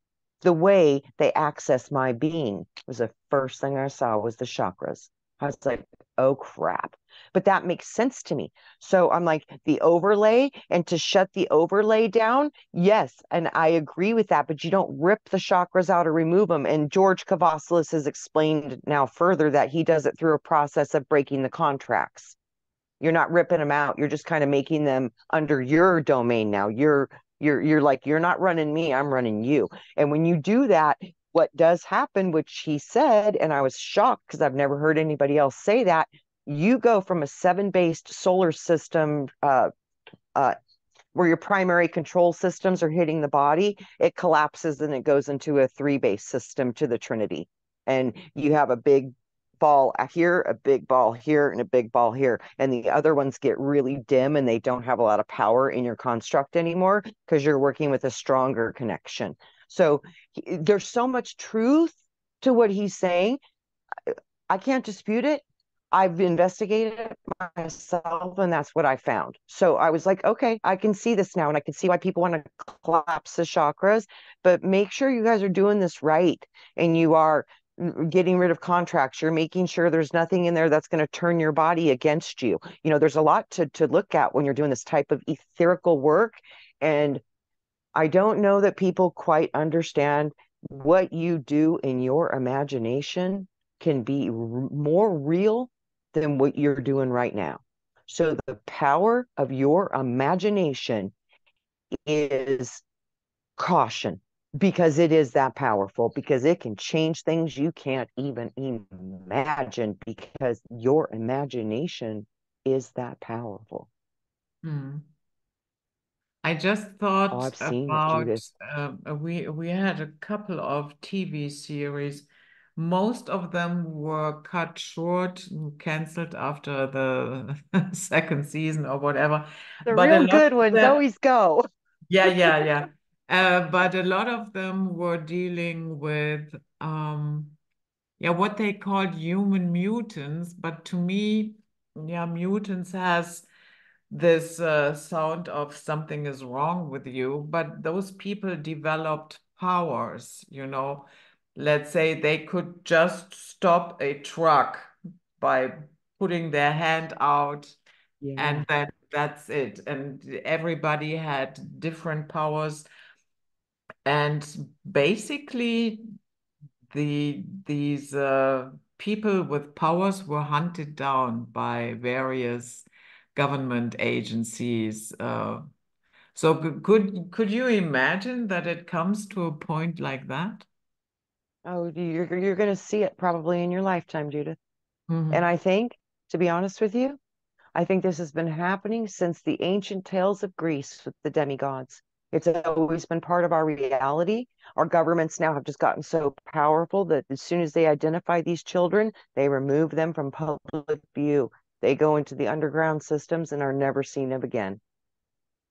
the way they access my being was the first thing I saw was the chakras. I was like, oh crap. But that makes sense to me. So I'm like, the overlay and to shut the overlay down. Yes, and I agree with that, but you don't rip the chakras out or remove them. And George Kavasilis has explained now further that he does it through a process of breaking the contracts. You're not ripping them out. You're just kind of making them under your domain now. You're like, you're not running me, I'm running you. And when you do that, what does happen, which he said, and I was shocked because I've never heard anybody else say that, you go from a 7 based solar system uh, where your primary control systems are hitting the body, it collapses and it goes into a three-base system to the Trinity. And you have a big ball here, a big ball here, and a big ball here. And the other ones get really dim and they don't have a lot of power in your construct anymore because you're working with a stronger connection. So there's so much truth to what he's saying. I can't dispute it. I've investigated it myself, and that's what I found. So I was like, okay, I can see this now, and I can see why people want to collapse the chakras. But make sure you guys are doing this right, and you are getting rid of contracts. You're making sure there's nothing in there that's going to turn your body against you. You know, there's a lot to look at when you're doing this type of etherical work, and I don't know that people quite understand what you do in your imagination can be more real than what you're doing right now. So the power of your imagination is caution because it is that powerful, because it can change things you can't even imagine because your imagination is that powerful. Hmm. I just Oh, thought I've seen it, about Judith. we had a couple of TV series. Most of them were cut short, canceled after the second season or whatever. The But a real lot good of ones them, always go. yeah, yeah, yeah. But a lot of them were dealing with yeah, what they called human mutants. But to me, yeah, mutants has this sound of something is wrong with you, but those people developed powers, you know. Let's say they could just stop a truck by putting their hand out, Yeah. and then that's it. And everybody had different powers. And basically, these people with powers were hunted down by various government agencies. So could you imagine that it comes to a point like that? Oh, you're going to see it probably in your lifetime, Judith. And Hmm. I think, to be honest with you, I think this has been happening since the ancient tales of Greece with the demigods. It's always been part of our reality. Our governments now have just gotten so powerful that as soon as they identify these children, they remove them from public view. They go into the underground systems and are never seen of again.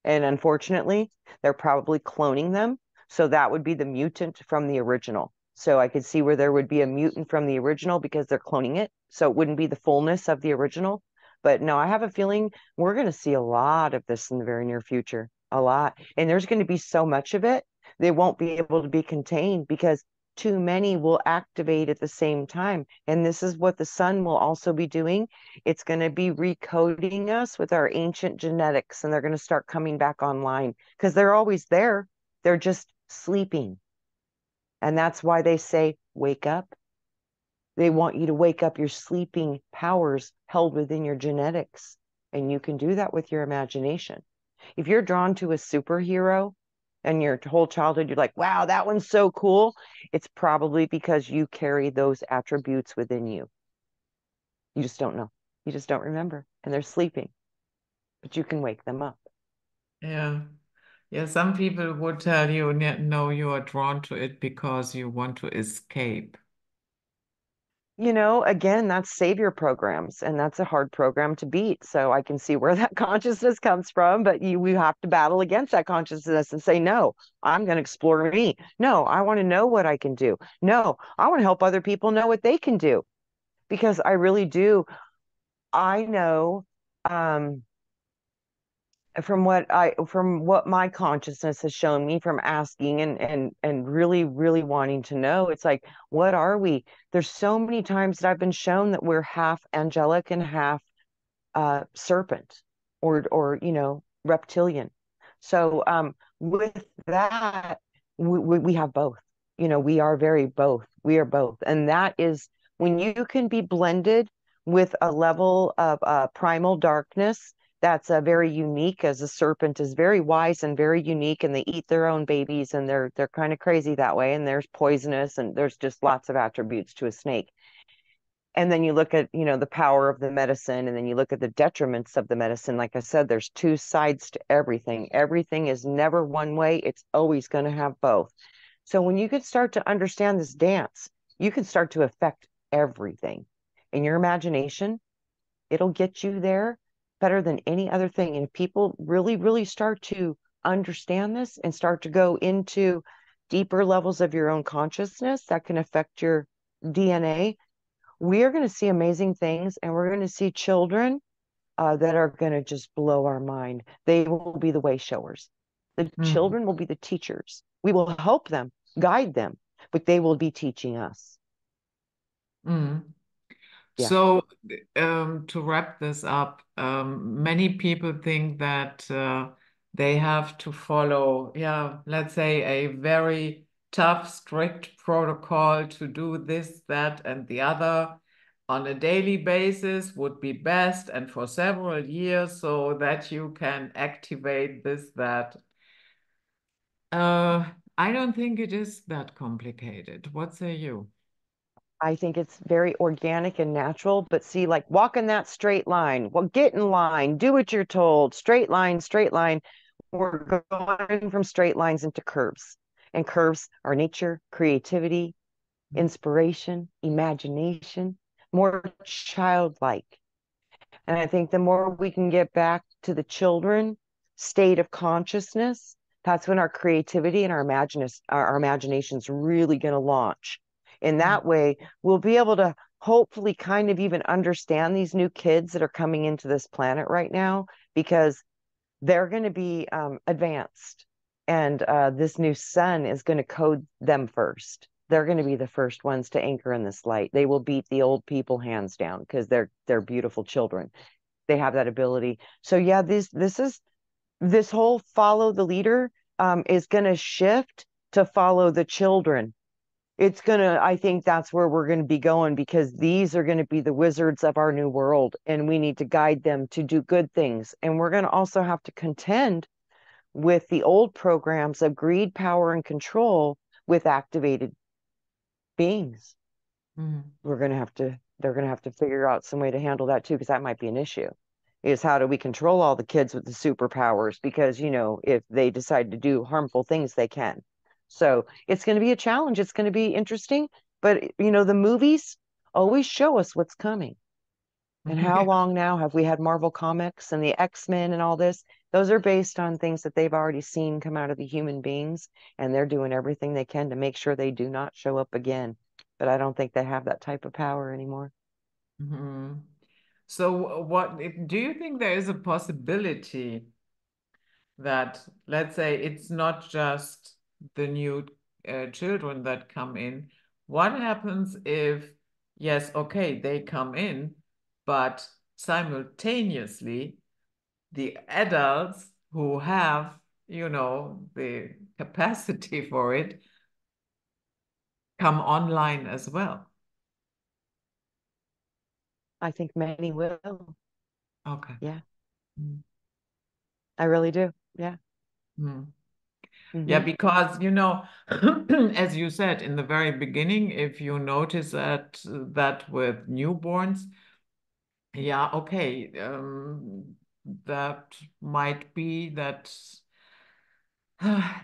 And unfortunately, they're probably cloning them. So that would be the mutant from the original. So I could see where there would be a mutant from the original because they're cloning it. So it wouldn't be the fullness of the original. But no, I have a feeling we're going to see a lot of this in the very near future. A lot. And there's going to be so much of it, they won't be able to be contained because too many will activate at the same time. And this is what the sun will also be doing. It's going to be recoding us with our ancient genetics, and they're going to start coming back online because they're always there. They're just sleeping. And that's why they say, wake up. They want you to wake up your sleeping powers held within your genetics. And you can do that with your imagination. If you're drawn to a superhero and your whole childhood, you're like, wow, that one's so cool. It's probably because you carry those attributes within you. You just don't know. You just don't remember. And they're sleeping, but you can wake them up. Yeah. Yeah, some people would tell you, no, you are drawn to it because you want to escape." Again, that's savior programs, and that's a hard program to beat. So I can see where that consciousness comes from, but we have to battle against that consciousness and say, no, I'm going to explore me. No, I want to know what I can do. No, I want to help other people know what they can do because I really do. I know um, from what my consciousness has shown me from asking and really really wanting to know, it's like, what are we? There's so many times that I've been shown that we're half angelic and half serpent or reptilian. So with that, we have both. We are very both. We are both, and that is when you can be blended with a level of primal darkness that's very unique. As a serpent is very wise and very unique, and they eat their own babies, and they're kind of crazy that way. And there's poisonous, and there's just lots of attributes to a snake. And then you look at, the power of the medicine, and then you look at the detriments of the medicine. Like I said, there's two sides to everything. Everything is never one way. It's always going to have both. So when you could start to understand this dance, you can start to affect everything. In your imagination, it'll get you there better than any other thing. And if people really, really start to understand this and start to go into deeper levels of your own consciousness that can affect your DNA, we are going to see amazing things, and we're going to see children that are going to just blow our mind. They will be the way showers. The Mm. children will be the teachers. We will help them, guide them, but they will be teaching us. Mm. Yeah, So, to wrap this up, many people think that they have to follow, yeah, let's say a very tough, strict protocol to do this, that, and the other on a daily basis would be best, and for several years, so that you can activate this, that. I don't think it is that complicated. What say you? I think it's very organic and natural. But see, like walk in that straight line. Well, get in line, do what you're told. Straight line, straight line. We're going from straight lines into curves. And curves are nature, creativity, inspiration, imagination, more childlike. And I think the more we can get back to the children state of consciousness, that's when our creativity and our imagination's really going to launch. In Mm. that way, we'll be able to hopefully kind of even understand these new kids that are coming into this planet right now, because they're going to be advanced. And this new sun is going to code them first. They're going to be the first ones to anchor in this light. They will beat the old people hands down because they're beautiful children. They have that ability. So yeah, this whole follow the leader is going to shift to follow the children. It's gonna, I think that's where we're going to be going, because these are going to be the wizards of our new world, and we need to guide them to do good things. And we're going to also have to contend with the old programs of greed, power, and control with activated beings. Mm. They're going to have to figure out some way to handle that too, because that might be an issue. Is how do we control all the kids with the superpowers? Because, if they decide to do harmful things, they can. So it's going to be a challenge. It's going to be interesting. But, the movies always show us what's coming. And how Yeah. long now have we had Marvel Comics and the X-Men and all this? Those are based on things that they've already seen come out of the human beings, and they're doing everything they can to make sure they do not show up again. But I don't think they have that type of power anymore. Mhm. So, what do you think there is a possibility that, let's say, it's not just the new children that come in? What happens if, yes, okay, they come in, but simultaneously, the adults who have, the capacity for it come online as well? I think many will. Okay. Yeah, Mm. I really do. Yeah. Mm. Yeah, Hmm. because as you said in the very beginning, if you notice that with newborns, yeah, okay, that might be that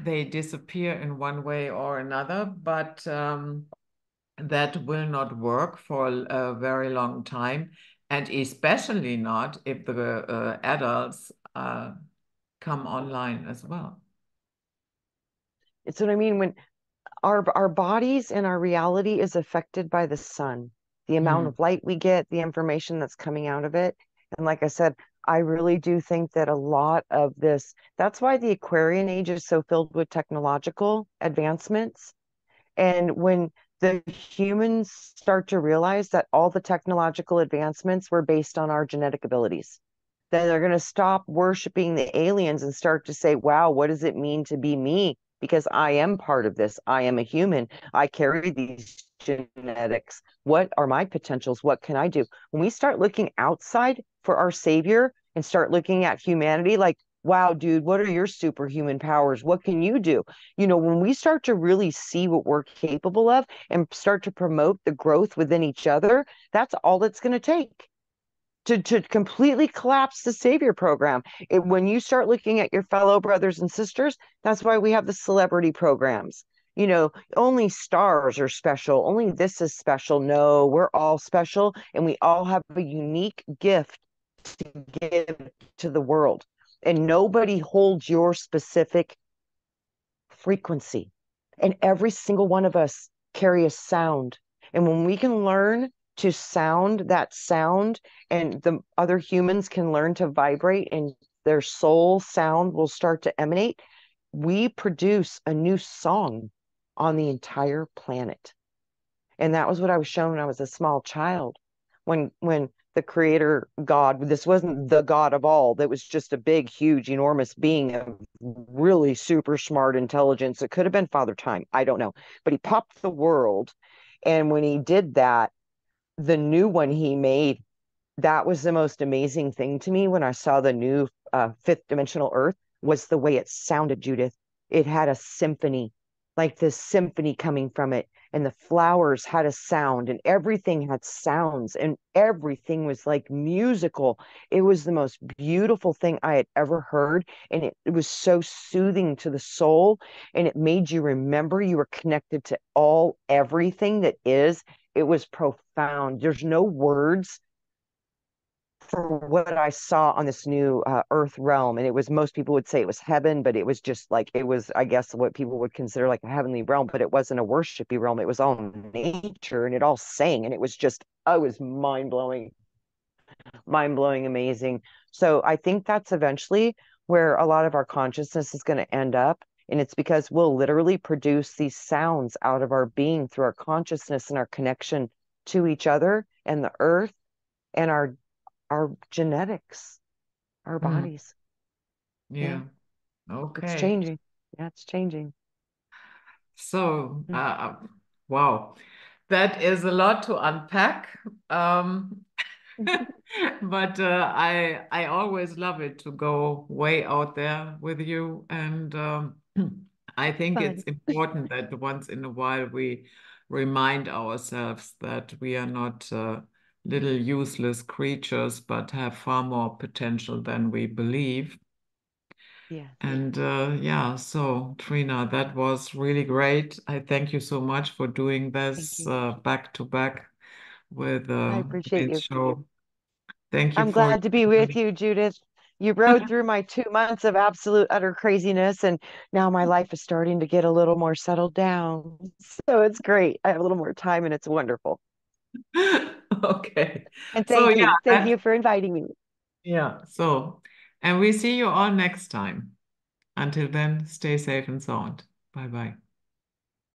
they disappear in one way or another, but that will not work for a very long time, and especially not if the adults come online as well. It's what I mean when our bodies and our reality is affected by the sun, the amount Mm. of light we get, the information that's coming out of it. And like I said, I really do think that a lot of this, that's why the Aquarian age is so filled with technological advancements. And when the humans start to realize that all the technological advancements were based on our genetic abilities, then they're going to stop worshiping the aliens and start to say, wow, what does it mean to be me? Because I am part of this. I am a human. I carry these genetics. What are my potentials? What can I do? When we start looking outside for our savior and start looking at humanity, like wow, dude, what are your superhuman powers? What can you do? When we start to really see what we're capable of and start to promote the growth within each other, that's all it's going to take to completely collapse the savior program. When you start looking at your fellow brothers and sisters, that's why we have the celebrity programs. Only stars are special. Only this is special. No, we're all special and we all have a unique gift to give to the world. And nobody holds your specific frequency. And every single one of us carry a sound. And when we can learn to sound that sound, and the other humans can learn to vibrate, and their soul sound will start to emanate, we produce a new song on the entire planet. And that was what I was shown when I was a small child. When the creator God, this wasn't the God of all, that was just a big, huge, enormous being of really super smart intelligence. It could have been Father Time. I don't know. But he popped the world. And when he did that, the new one he made, that was the most amazing thing to me when I saw the new fifth dimensional Earth, was the way it sounded, Judith. It had a symphony, like this symphony coming from it. And the flowers had a sound, and everything had sounds, and everything was like musical. It was the most beautiful thing I had ever heard. And it was so soothing to the soul. And it made you remember you were connected to everything that is. It was profound. There's no words for what I saw on this new Earth realm. And it was, most people would say it was heaven, but it was just like, it was, I guess, what people would consider like a heavenly realm, but it wasn't a worshipy realm. It was all nature and it all sang. And it was just, oh, it was mind blowing, amazing. So I think that's eventually where a lot of our consciousness is going to end up. And it's because we'll literally produce these sounds out of our being through our consciousness and our connection to each other and the earth and our genetics, our Mm, bodies. Yeah, yeah. it's Okay. changing. Yeah, it's changing. So, wow, that is a lot to unpack. Um, but I always love it to go way out there with you, and I think it's Fun. important that once in a while we remind ourselves that we are not little useless creatures, but have far more potential than we believe. Yes. And yeah, so Trina, that was really great. I thank you so much for doing Thank this you. back to back with I appreciate today's you. show. Thank you I'm for glad to be with you, Judith. You rode through my 2 months of absolute utter craziness, and now my life is starting to get a little more settled down. So it's great. I have a little more time, and it's wonderful. Okay. And So thank yeah, you. Thank you for inviting me. yeah. So, and we see you all next time. Until then, stay safe and sound. Bye bye.